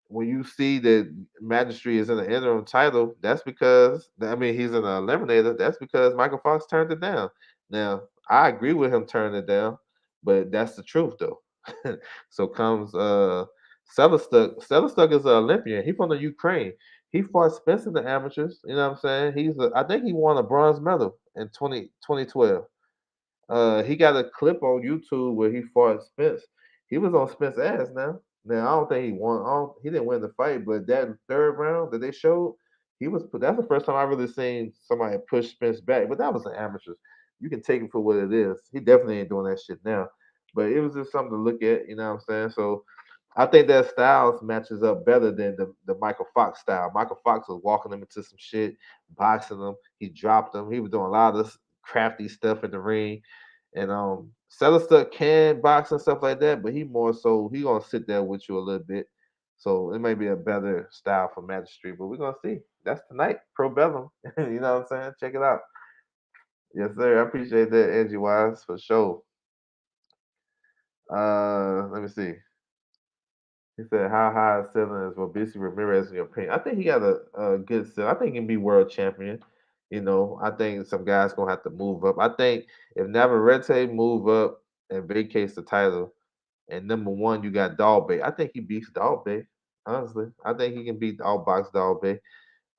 when you see that Magistrate is in the interim title, that's because I mean he's in the eliminator. That's because Michael Fox turned it down. Now I agree with him turning it down, but that's the truth though. So comes Sellerstuck. Sellerstuck is an Olympian. He from the Ukraine. He fought Spence in the amateurs. You know what I'm saying? I think he won a bronze medal in 2012. He got a clip on YouTube where he fought Spence. He was on Spence's ass now. Now I don't think he won. He didn't win the fight, but that third round that they showed, he was. That's the first time I really seen somebody push Spence back. But that was an amateurs. You can take it for what it is. He definitely ain't doing that shit now. But it was just something to look at. You know what I'm saying? So I think that styles matches up better than the Michael Fox style. Michael Fox was walking him into some shit, boxing him. He dropped him. He was doing a lot of this crafty stuff in the ring. And Celesta can box and stuff like that, but he more so he gonna sit there with you a little bit. So it may be a better style for Magistrate, but we're gonna see. That's tonight, Pro Bellum. You know what I'm saying? Check it out. Yes, sir. I appreciate that, Angie Wise, for sure. Let me see. He said, "How high is ceiling is Robeisy Ramirez in your opinion?" I think he got a good ceiling. I think he can be world champion. You know, I think some guys gonna have to move up. I think if Navarrete move up and vacates the title, and number one you got Dalbe, I think he beats Dalbe. Honestly, I think he can beat Outbox Dalbe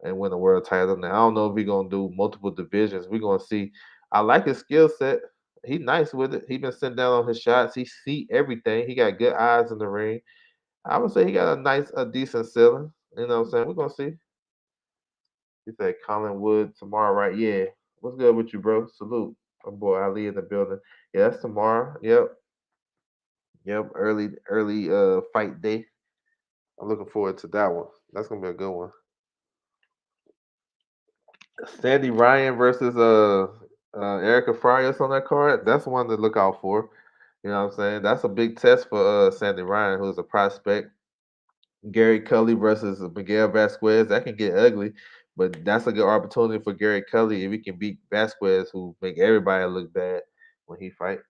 and win a world title. Now I don't know if he's gonna do multiple divisions. We're gonna see. I like his skill set. He nice with it. He been sitting down on his shots. He see everything. He got good eyes in the ring. I would say he got a decent ceiling. You know what I'm saying? We're gonna see. He said Colin Wood tomorrow, right? Yeah. What's good with you, bro? Salute. My boy Ali in the building. Yeah, that's tomorrow. Yep. Yep. Early fight day. I'm looking forward to that one. That's gonna be a good one. Sandy Ryan versus Erica Frias on that card. That's one to look out for. You know what I'm saying? That's a big test for Sandy Ryan, who's a prospect. Gary Cully versus Miguel Vasquez. That can get ugly, but that's a good opportunity for Gary Cully if he can beat Vasquez, who make everybody look bad when he fight.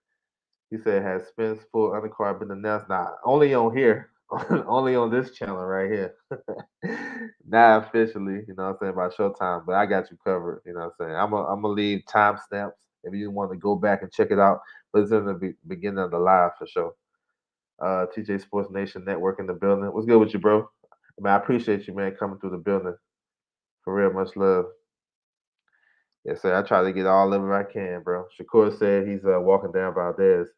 He said, "Has Spence full undercard been announced?" Nah, only on here, only on this channel right here. Not officially, you know what I'm saying, by Showtime, but I got you covered. You know what I'm saying. I'm gonna leave timestamps if you want to go back and check it out, but it's in the beginning of the live for sure. TJ Sports Nation Network in the building. What's good with you, bro? Man, I appreciate you, man, coming through the building. For real, much love. Yes, sir. I try to get all of it I can, bro. Shakur said he's walking down Valdez.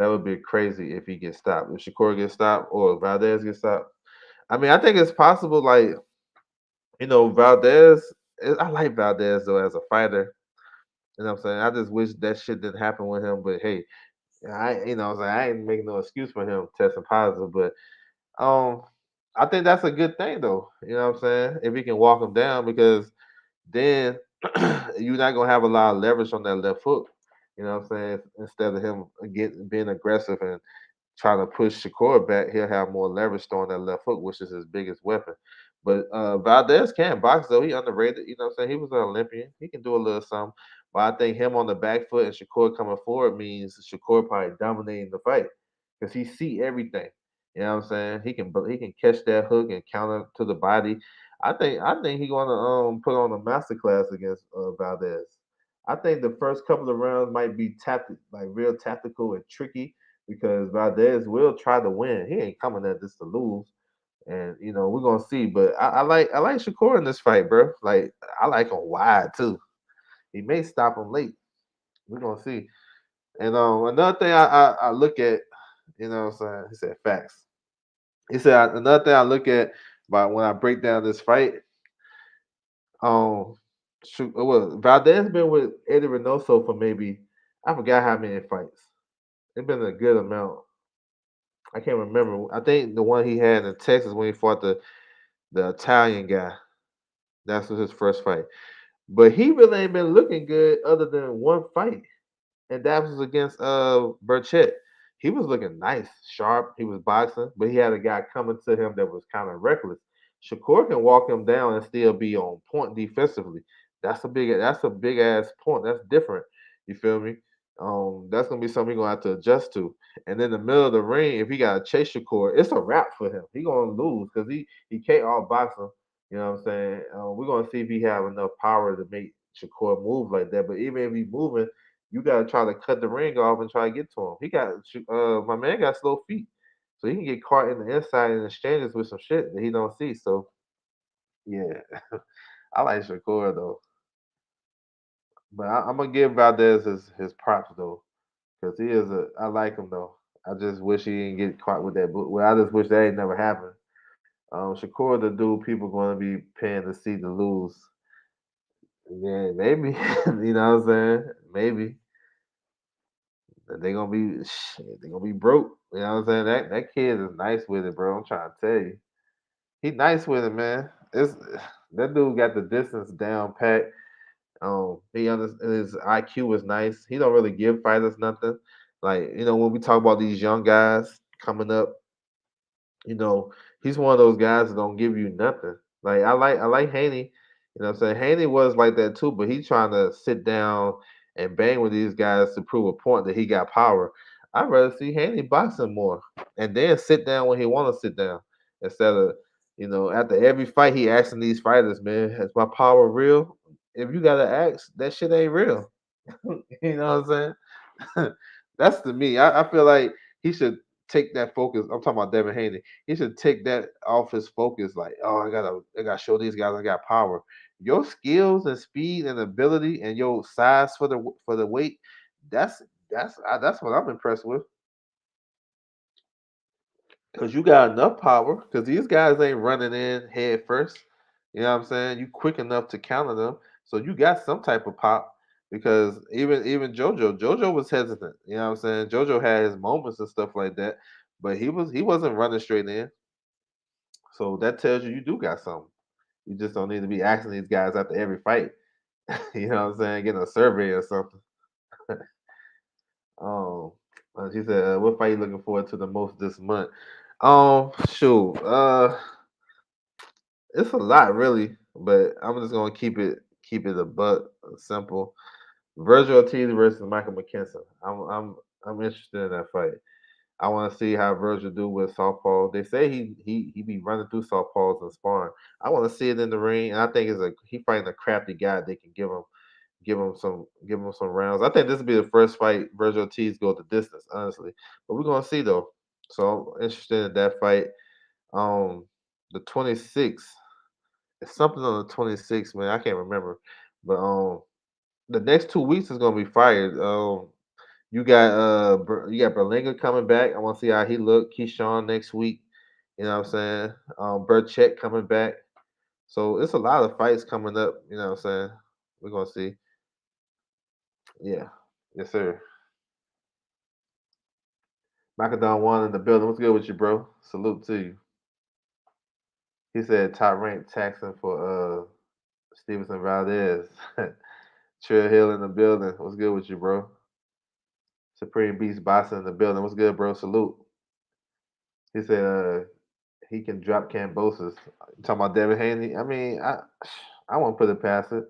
That would be crazy if he gets stopped. If Shakur gets stopped or Valdez gets stopped. I mean, I think it's possible. Like Valdez. I like Valdez though as a fighter. You know what I'm saying? I just wish that shit didn't happen with him. But hey, what I'm saying, I ain't making no excuse for him testing positive. But um, I think that's a good thing though. You know what I'm saying? If he can walk him down, because then you're not gonna have a lot of leverage on that left hook. You know what I'm saying? Instead of him being aggressive and trying to push Shakur back, he'll have more leverage throwing that left hook, which is his biggest weapon. But Valdez can box though. He underrated. You know what I'm saying? He was an Olympian. He can do a little something. But I think him on the back foot and Shakur coming forward means Shakur probably dominating the fight because he see everything. You know what I'm saying? He can catch that hook and counter to the body. I think he's gonna put on a masterclass against Valdez. I think the first couple of rounds might be like real tactical and tricky because Valdez will try to win. He ain't coming at this to lose. And we're gonna see. But I like Shakur in this fight, bro. Like I like him wide too. He may stop him late. We're gonna see. And another thing I look at, what I'm saying? He said facts. He said another thing I look at about when I break down this fight, um Valdez been with Eddie Reynoso for maybe I forgot how many fights. It's been a good amount. I can't remember. I think the one he had in Texas when he fought the Italian guy. That's his first fight. But he really ain't been looking good other than one fight, and that was against Burchett. He was looking nice, sharp. He was boxing, but he had a guy coming to him that was kind of reckless. Shakur can walk him down and still be on point defensively. That's a big ass point. That's different. You feel me? That's gonna be something he's gonna have to adjust to. And in the middle of the ring, if he got to chase Shakur, it's a wrap for him. He gonna lose because he can't all box him. You know what I'm saying? We're gonna see if he have enough power to make Shakur move like that. But even if he's moving, you gotta try to cut the ring off and try to get to him. My man got slow feet, so he can get caught in the inside and exchanges with some shit that he don't see. So yeah, I like Shakur though, but I'm gonna give Valdez his props though, because he is a. I like him though. I just wish he didn't get caught with that. Well, I just wish that ain't never happened. Shakur, the dude people gonna be paying to see the lose. Yeah, maybe. You know what I'm saying? Maybe. They gonna be they gonna be broke. You know what I'm saying? That kid is nice with it, bro. I'm trying to tell you. He nice with it, man. It's that dude got the distance down pat. His IQ is nice. He don't really give fighters nothing. Like, when we talk about these young guys coming up, you know, he's one of those guys that don't give you nothing. Like I like Haney. You know what I'm saying? Haney was like that too, but he's trying to sit down and bang with these guys to prove a point that he got power. I'd rather see Haney boxing more and then sit down when he wanna sit down instead of, after every fight he asking these fighters, man, is my power real? If you gotta ask, that shit ain't real. You know what I'm saying? That's to me. I feel like he should take that focus. I'm talking about Devin Haney. He should take that off his focus. Like, oh, I gotta show these guys I got power. Your skills and speed and ability and your size for the weight. That's what I'm impressed with. Because you got enough power. Because these guys ain't running in head first. You know what I'm saying? You quick enough to counter them. So you got some type of pop. Because even JoJo was hesitant. You know what I'm saying? JoJo had his moments and stuff like that. But he wasn't running straight in. So that tells you do got something. You just don't need to be asking these guys after every fight. You know what I'm saying? Getting a survey or something. Um, she said, "What fight you looking forward to the most this month?" Shoot, it's a lot really, but I'm just gonna keep it a buck simple. Virgil Ortiz versus Michael McKinson. I'm interested in that fight. I want to see how Virgil do with southpaw. They say he be running through southpaws and sparring. I want to see it in the ring, and I think he fighting a crafty guy. They can give him some rounds. I think this will be the first fight Virgil Ortiz go the distance, honestly. But we're gonna see though. So I'm interested in that fight. Um, the 26th. It's something on the 26th, man. I can't remember. But the next 2 weeks is gonna be fired. You got Berlinga coming back. I want to see how he look. Keyshawn next week. You know what I'm saying? Burchett coming back. So it's a lot of fights coming up. You know what I'm saying? We're gonna see. Yeah. Yes, sir. Macadon one in the building. What's good with you, bro? Salute to you. He said top ranked Texan for Stevenson Valdez. Trill Hill in the building. What's good with you, bro? Supreme Beast Boston in the building. What's good, bro? Salute. He said he can drop Cambosis. Talking about Devin Haney. I mean, I won't put it past it.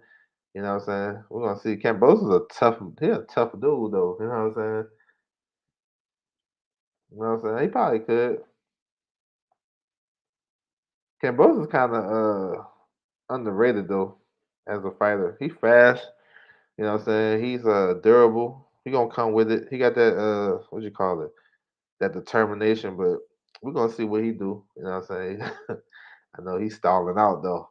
You know what I'm saying? We're gonna see. Cambosis a tough dude though. You know what I'm saying? You know what I'm saying? He probably could. Cambosis kind of underrated though as a fighter. He fast. You know what I'm saying? He's durable. He gonna come with it. He got that what you call it? That determination. But we're gonna see what he do. You know what I'm saying? I know he's stalling out though.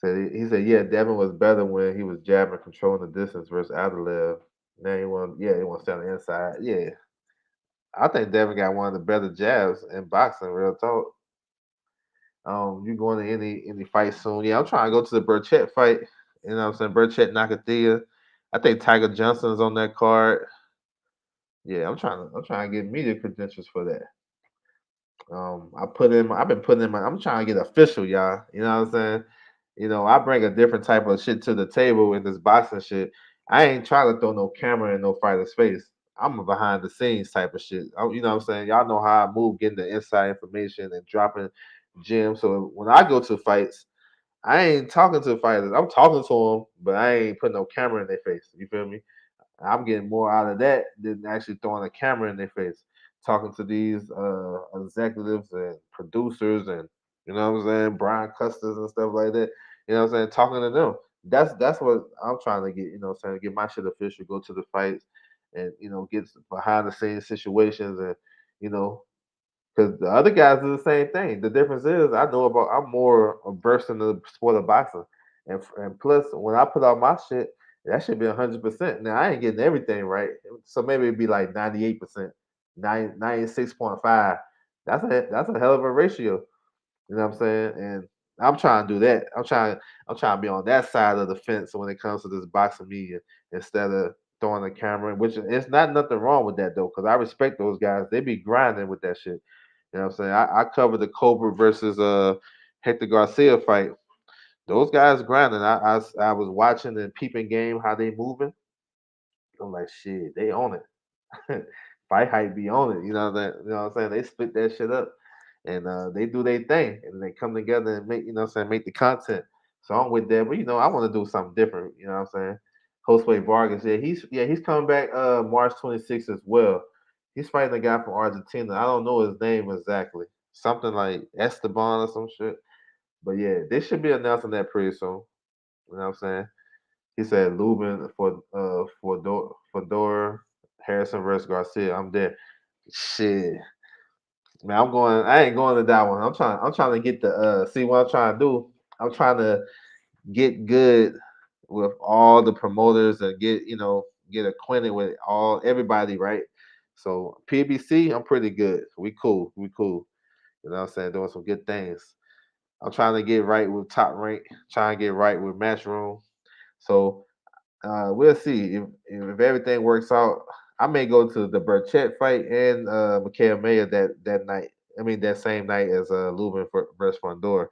He said, yeah, Devin was better when he was jabbing, controlling the distance versus Adelaide. Now he want to stay on the inside. Yeah, I think Devin got one of the better jabs in boxing. Real talk. You going to any fight soon? Yeah, I'm trying to go to the Burchett fight. You know what I'm saying? Burchett Nakathia. I think Tiger Johnson's on that card. Yeah, I'm trying to get media credentials for that. I've been putting in my I'm trying to get official, y'all. You know what I'm saying? I bring a different type of shit to the table in this boxing shit. I ain't trying to throw no camera in no fighter's face. I'm a behind the scenes type of shit. You know what I'm saying? Y'all know how I move, getting the inside information and dropping gems. So when I go to fights, I ain't talking to fighters. I'm talking to them, but I ain't putting no camera in their face. You feel me? I'm getting more out of that than actually throwing a camera in their face. Talking to these executives and producers and what I'm saying, Brian Custers and stuff like that. You know what I'm saying? Talking to them. That's what I'm trying to get, saying, get my shit official, go to the fights and, get behind the scenes situations and, you know, because the other guys do the same thing. The difference is I'm more versed in the sport of boxing, and plus when I put out my shit, that should be 100%. Now I ain't getting everything right, so maybe it'd be like 98%, 96.5. That's a hell of a ratio. You know what I'm saying? And I'm trying to do that. I'm trying to be on that side of the fence when it comes to this boxing media instead of throwing the camera in, which it's not nothing wrong with that though, because I respect those guys. They be grinding with that shit. You know what I'm saying? I covered the Cobra versus Hector Garcia fight. Those guys grinding. I was watching and peeping game how they moving. I'm like, shit, they own it. Fight hype be on it. You know what I'm saying? They split that shit up and they do their thing and they come together and make, make the content. So I'm with that. But I want to do something different, you know what I'm saying? Josue Vargas, he's coming back March 26th as well. He's fighting a guy from Argentina. I don't know his name exactly. Something like Esteban or some shit. But yeah, they should be announcing that pretty soon. You know what I'm saying? He said Lubin Fedor Harrison versus Garcia. I'm there. Shit. Man, I ain't going to that one. I'm trying to get the see what I'm trying to do. I'm trying to get good with all the promoters and get acquainted with everybody, right? So PBC, I'm pretty good. We cool. We cool. You know what I'm saying? Doing some good things. I'm trying to get right with Top Rank, trying to get right with Matchroom. So we'll see if everything works out. I may go to the Burchett fight and Mikael Mayer that night. I mean that same night as Lubin versus Fondor.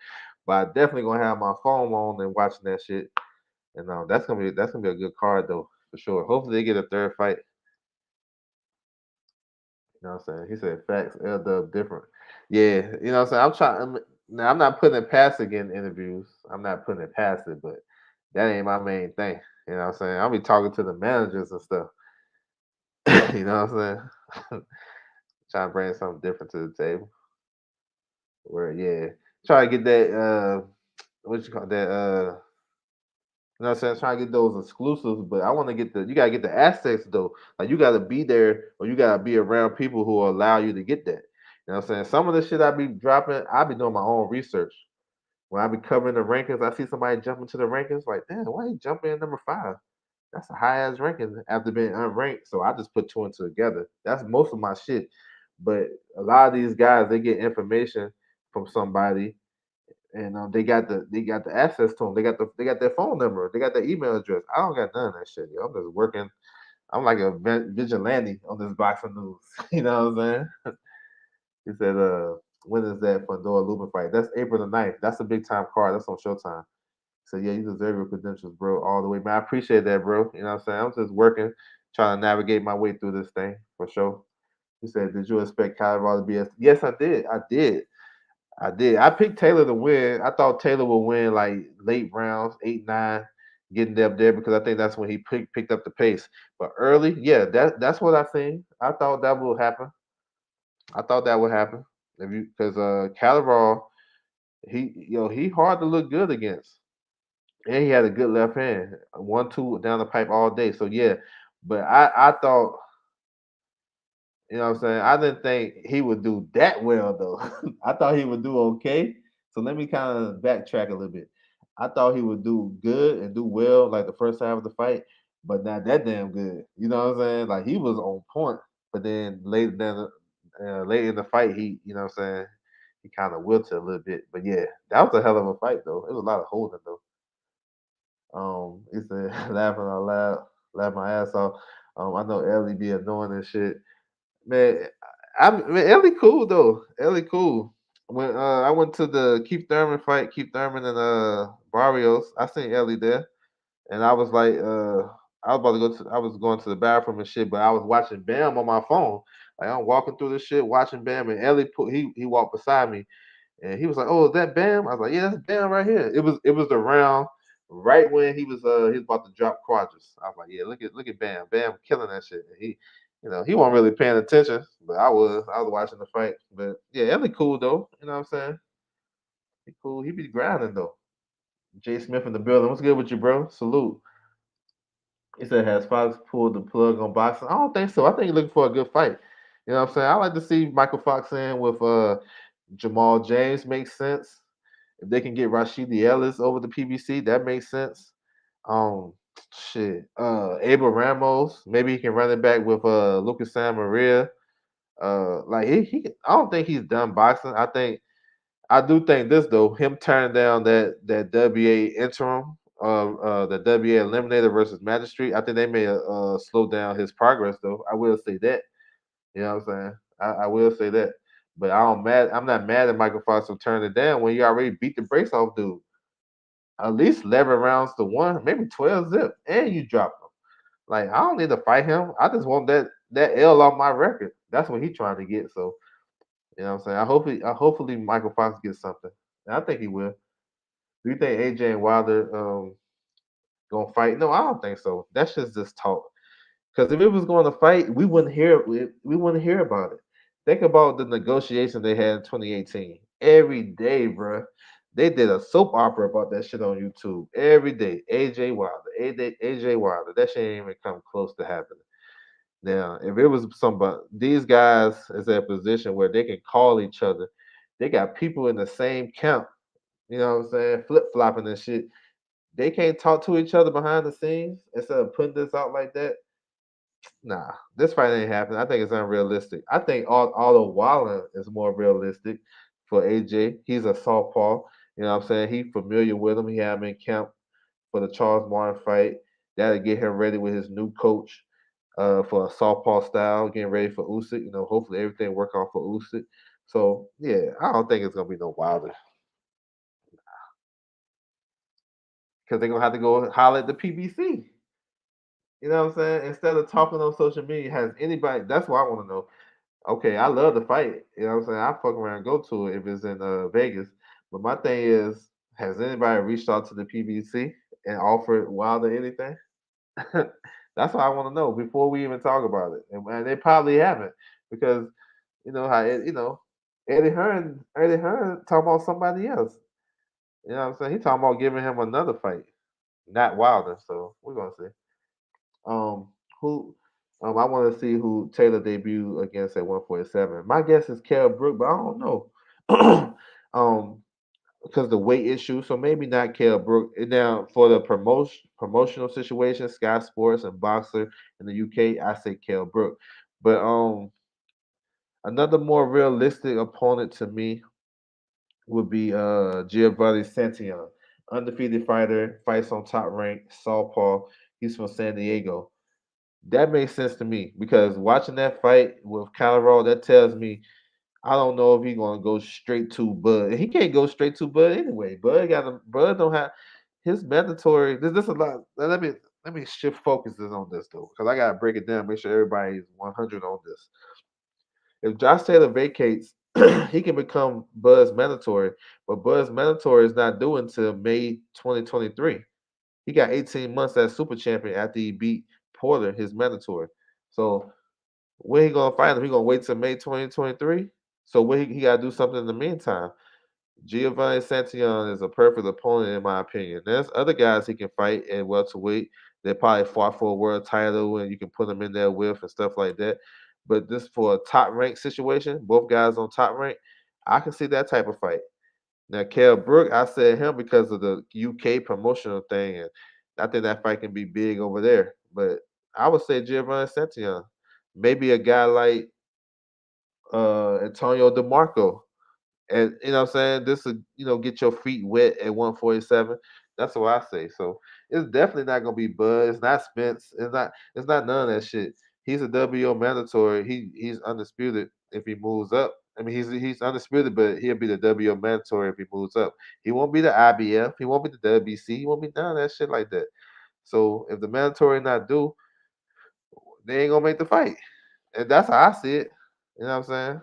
But I definitely gonna have my phone on and watching that shit. And that's gonna be a good card though for sure. Hopefully they get a third fight. You know what I'm saying? He said facts. L Dub different. Yeah, you know what I'm saying. Now I'm not putting it past again interviews. I'm not putting it past it, but that ain't my main thing. You know what I'm saying? I'll be talking to the managers and stuff. You know what I'm saying? Trying to bring something different to the table. Where try to get that what you call that you know what I'm saying? Trying to get those exclusives, but I want to get you gotta get the assets though. Like you gotta be there or you gotta be around people who will allow you to get that. You know what I'm saying? Some of the shit I be dropping, I be doing my own research. When I be covering the rankings, I see somebody jumping to the rankings, like, damn, why he jumping in number 5? That's a high ass ranking after being unranked. So I just put two and two together. That's most of my shit. But a lot of these guys, they get information from somebody, and they got the access to them. They got their phone number. They got their email address. I don't got none of that shit. Yo. I'm just working. I'm like a vigilante on this boxing news. You know what I'm saying? He said, when is that Fundora Lubin fight? That's April the 9th. That's a big time card. That's on Showtime. So yeah, you deserve your credentials, bro, all the way. Man, I appreciate that, bro. You know what I'm saying? I'm just working, trying to navigate my way through this thing for sure. He said, "Did you expect Colorado to be?" Yes, I did. I did. I did. I picked Taylor to win. I thought Taylor would win like late rounds, 8, 9, getting up there because I think that's when he picked up the pace. But early, yeah, that's what I think. I thought that would happen. I thought that would happen. If you because Calabar, he hard to look good against. And he had a good left hand, 1-2 down the pipe all day. So yeah, but I thought, what I'm saying, I didn't think he would do that well though. I thought he would do okay. So let me kind of backtrack a little bit. I thought he would do good and do well like the first half of the fight, but not that damn good. You know what I'm saying? Like he was on point, but then later in the fight, what I'm saying, he kind of wilted a little bit. But yeah, that was a hell of a fight though. It was a lot of holding though. He said laughing out loud, laughing my ass off. I know Ellie be annoying and shit. Man, Ellie cool though. Ellie cool. When I went to the Keith Thurman fight, Keith Thurman and Barrios, I seen Ellie there, and I was like, I was going to the bathroom and shit, but I was watching Bam on my phone. Like I'm walking through this shit, watching Bam, and Ellie he walked beside me, and he was like, "Oh, is that Bam?" I was like, "Yeah, that's Bam right here." It was the round right when he was about to drop quadras. I was like, "Yeah, look at Bam, Bam killing that shit." And he wasn't really paying attention, but I was watching the fight. But yeah, Ellie cool though. You know what I'm saying? He cool. He be grinding though. Jay Smith in the building. What's good with you, bro? Salute. He said, "Has Fox pulled the plug on boxing?" I don't think so. I think he's looking for a good fight. You know what I'm saying? I like to see Michael Fox in with Jamal James makes sense. If they can get Rashidi Ellis over the PBC, that makes sense. Um, shit. Abel Ramos, maybe he can run it back with Lucas San Maria. Like I don't think he's done boxing. I do think this though, him turning down that WA interim, the WA eliminator versus magistrate. I think they may slow down his progress though. I will say that. You know what I'm saying? I will say that. But I'm not mad at Michael Fox for turning it down when you already beat the brakes off dude. At least 11 rounds to one, maybe 12 zip, and you dropped him. Like I don't need to fight him. I just want that L off my record. That's what he's trying to get. So what I'm saying. Hopefully Michael Fox gets something. And I think he will. Do you think AJ and Wilder gonna fight? No, I don't think so. That's just talk. Because if it was going to fight, we wouldn't hear about it. Think about the negotiation they had in 2018. Every day, bruh. They did a soap opera about that shit on YouTube. Every day. AJ Wilder. AJ Wilder. That shit ain't even come close to happening. Now, if it was somebody, these guys is at a position where they can call each other. They got people in the same camp, you know what I'm saying, flip flopping and shit. They can't talk to each other behind the scenes instead of putting this out like that. Nah, this fight ain't happening. I think it's unrealistic. I think although Wallen is more realistic for AJ. He's a southpaw. You know what I'm saying? He familiar with him. He had him in camp for the Charles Martin fight. That'll get him ready with his new coach for a southpaw style, getting ready for Usyk. Hopefully everything work out for Usyk. So yeah, I don't think it's gonna be no Wilder because they're gonna have to go holler at the PBC. You know what I'm saying? Instead of talking on social media, has anybody? That's what I want to know. Okay, I love the fight. You know what I'm saying? I fuck around and go to it if it's in Vegas. But my thing is, has anybody reached out to the PBC and offered Wilder anything? That's what I want to know before we even talk about it. And they probably haven't because Eddie Hearn talking about somebody else. You know what I'm saying? He talking about giving him another fight, not Wilder. So we're gonna see. Um, who? I want to see who Taylor debut against at 147. My guess is Kell Brook, but I don't know. um, because the weight issue. So maybe not Kell Brook. And now for the promotional situation, Sky Sports and Boxer in the UK, I say Kell Brook. But another more realistic opponent to me would be Giovanni Santillan, undefeated fighter, fights on Top Rank, Southpaw. He's from San Diego. That makes sense to me because watching that fight with Colorado, that tells me I don't know if he's gonna go straight to Bud. He can't go straight to Bud anyway. Bud don't have his mandatory. This a lot. Let me shift focuses on this though, because I gotta break it down, make sure everybody's 100 on this. If Josh Taylor vacates, he can become Bud's mandatory, but Bud's mandatory is not due until May 2023. He got 18 months as super champion after he beat Porter, his mandatory. So when he gonna fight him? He gonna wait till May 2023? So what he gotta do something in the meantime. Giovanni Santillan is a perfect opponent in my opinion. There's other guys he can fight at welterweight. They probably fought for a world title and you can put them in there with and stuff like that. But this for a top rank situation, both guys on top rank, I can see that type of fight. Now, Kell Brook, I said him because of the UK promotional thing, and I think that fight can be big over there. But I would say Giovanni Santillan, maybe a guy like Antonio DeMarco, and you know what I'm saying? This would, get your feet wet at 147. That's what I say. So it's definitely not gonna be Bud. It's not Spence. It's not none of that shit. He's a WO mandatory. He's undisputed if he moves up. I mean he's undisputed, but he'll be the WO mandatory if he moves up. He won't be the IBF, he won't be the WBC, he won't be none of that shit like that. So if the mandatory not due, they ain't gonna make the fight. And that's how I see it. You know what I'm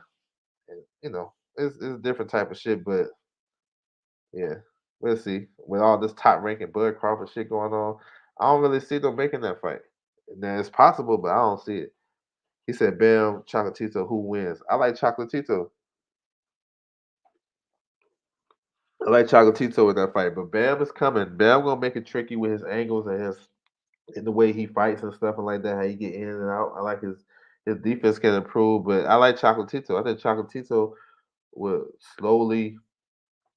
saying? And, it's a different type of shit, but yeah, we'll see. With all this top ranking Bud Crawford shit going on, I don't really see them making that fight. Now it's possible, but I don't see it. He said, "Bam, Chocolatito, who wins?" I like Chocolatito. I like Chocolatito in that fight, but Bam is coming. Bam gonna make it tricky with his angles and his in the way he fights and stuff and like that. How he get in and out. I like his defense can improve, but I like Chocolatito. I think Chocolatito will slowly,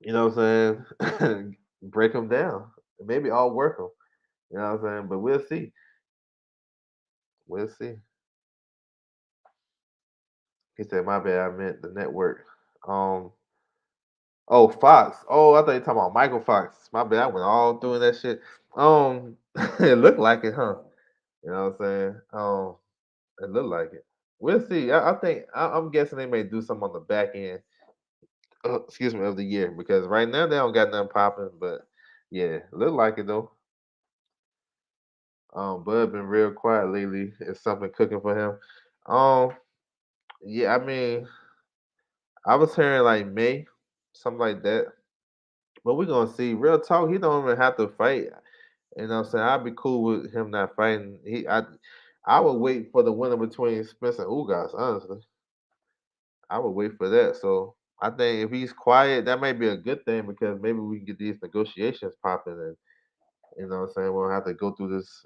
what I'm saying, break him down. Maybe all work him. You know what I'm saying? But we'll see. We'll see. He said, "My bad. I meant the network." Um. Oh, Fox. Oh, I thought you were talking about Michael Fox. My bad. I went all through that shit. It looked like it, huh? You know what I'm saying? It looked like it. We'll see. I think I'm guessing they may do something on the back end. Excuse me, of the year because right now they don't got nothing popping. But yeah, look like it though. Bud been real quiet lately. Is something cooking for him? Um, yeah, I mean, I was hearing like May, something like that. But we're gonna see. Real talk, he don't even have to fight. You know what I'm saying? I'd be cool with him not fighting. I would wait for the winner between Spence and Ugas, honestly. I would wait for that. So I think if he's quiet, that might be a good thing because maybe we can get these negotiations popping and what I'm saying, we don't have to go through this,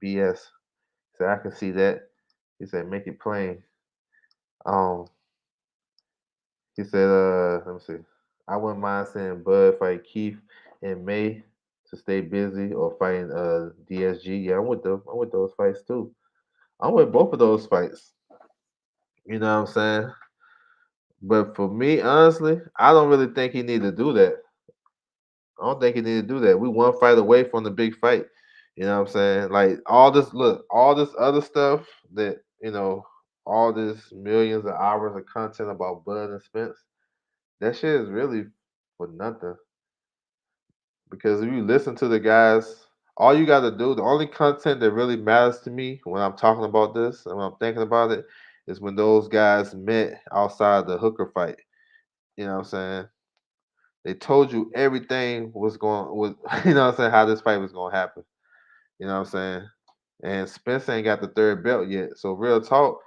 BS. So I can see that. He said make it plain. Um He said, let me see. I wouldn't mind seeing Bud fight Keith in May to stay busy or fighting DSG. Yeah, I'm with those fights too. I'm with both of those fights. You know what I'm saying? But for me, honestly, I don't really think he need to do that. I don't think he need to do that. We one fight away from the big fight. You know what I'm saying? Like all this other stuff that, all this millions of hours of content about Bud and Spence, that shit is really for nothing. Because if you listen to the guys, all you got to do, the only content that really matters to me when I'm talking about this and when I'm thinking about it is when those guys met outside the hooker fight. You know what I'm saying? They told you everything was you know what I'm saying, how this fight was gonna happen. You know what I'm saying? And Spence ain't got the third belt yet. So real talk,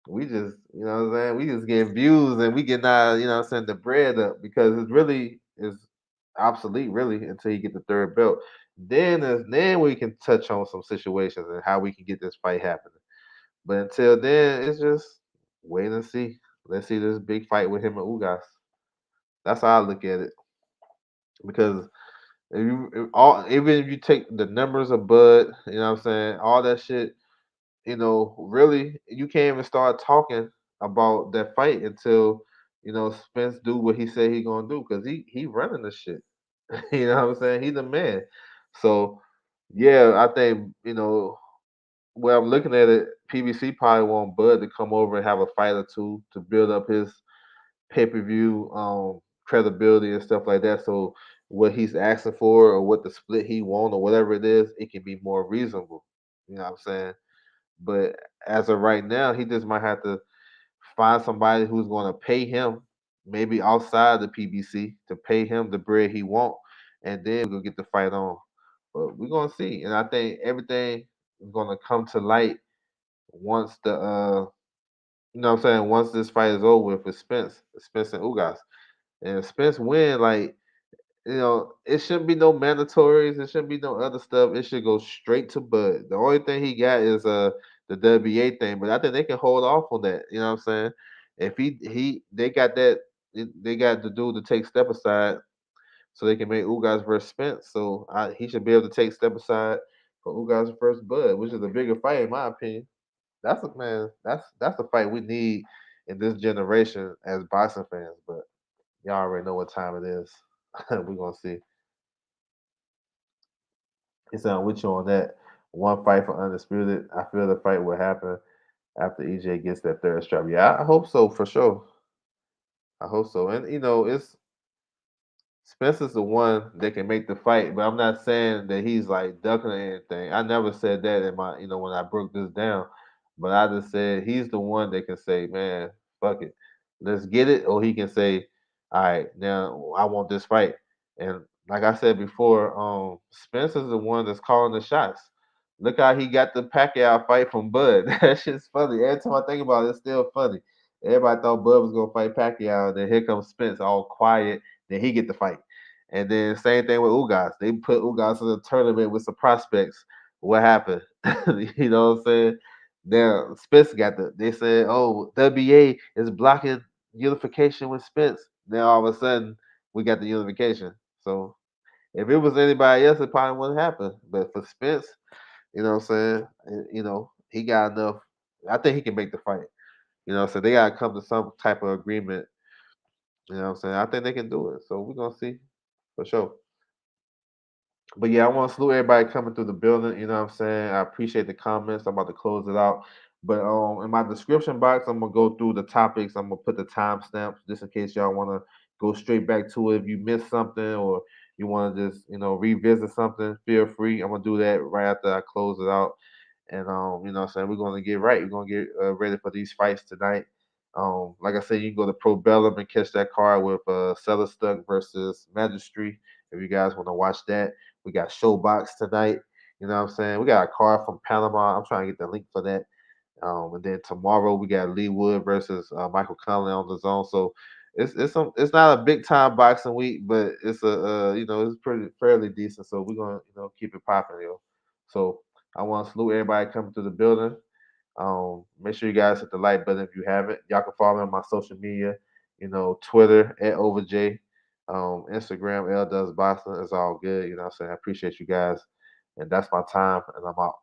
we just, what I'm saying, we just getting views and we getting our, the bread up because it's really is obsolete really until you get the third belt. Then we can touch on some situations and how we can get this fight happening. But until then, it's just wait and see. Let's see this big fight with him and Ugas. That's how I look at it. because even if you take the numbers of Bud, you know what I'm saying, all that shit, really you can't even start talking about that fight until Spence do what he said he gonna do because he running the shit. You know what I'm saying? He's the man. So yeah, I think well, I'm looking at it. PBC probably want Bud to come over and have a fight or two to build up his pay-per-view credibility and stuff like that. So what he's asking for or what the split he want or whatever it is, it can be more reasonable. You know what I'm saying? But as of right now, he just might have to find somebody who's going to pay him, maybe outside the PBC, to pay him the bread he want, and then we're gonna get the fight on. But we're gonna see, and I think everything is gonna come to light once the what I'm saying, once this fight is over with Spence and Ugas. And if Spence win, like, it shouldn't be no mandatories. It shouldn't be no other stuff. It should go straight to Bud. The only thing he got is the WBA thing, but I think they can hold off on that. You know what I'm saying? If they got that, they got the dude to take step aside so they can make Ugas versus Spence. So he should be able to take step aside for Ugas versus Bud, which is a bigger fight in my opinion. That's a man. That's the fight we need in this generation as boxing fans. But y'all already know what time it is. We're gonna see. It's with you on that. One fight for undisputed. I feel the fight will happen after EJ gets that third strap. Yeah, I hope so for sure. I hope so. And it's Spencer's the one that can make the fight, but I'm not saying that he's like ducking or anything. I never said that in my, when I broke this down. But I just said he's the one that can say, man, fuck it, let's get it. Or he can say, all right, now I want this fight. And like I said before, Spencer's the one that's calling the shots. Look how he got the Pacquiao fight from Bud. That shit's funny. Every time I think about it, it's still funny. Everybody thought Bud was gonna fight Pacquiao, and then here comes Spence, all quiet. Then he get the fight. And then same thing with Ugas. They put Ugas in the tournament with some prospects. What happened? You know what I'm saying? Now Spence got they said, oh, WBA is blocking unification with Spence. Now all of a sudden we got the unification. So if it was anybody else, it probably wouldn't happen. But for Spence, you know what I'm saying? He got enough. I think he can make the fight. So they gotta come to some type of agreement. You know what I'm saying? I think they can do it. So we're gonna see for sure. But yeah, I want to salute everybody coming through the building. You know what I'm saying? I appreciate the comments. I'm about to close it out. But in my description box, I'm gonna go through the topics. I'm gonna put the timestamps just in case y'all want to go straight back to it. If you missed something or you want to just revisit something, feel free. I'm gonna do that right after I close it out. And what I'm saying, we're gonna get right. We're gonna get ready for these fights tonight. Like I said, you can go to Pro Bellum and catch that card with Cellar Stuck versus Magistry. If you guys want to watch that, we got Showbox tonight. You know what I'm saying? We got a card from Panama. I'm trying to get the link for that. And then tomorrow we got Lee Wood versus Michael Conley on the zone. So it's not a big time boxing week, but it's it's pretty fairly decent. So we're gonna keep it popping, So I want to salute everybody coming to the building. Make sure you guys hit the like button if you haven't. Y'all can follow me on my social media. Twitter at OverJ, Instagram L Does Boston. It's all good. You know what I'm saying? I appreciate you guys. And that's my time, and I'm out.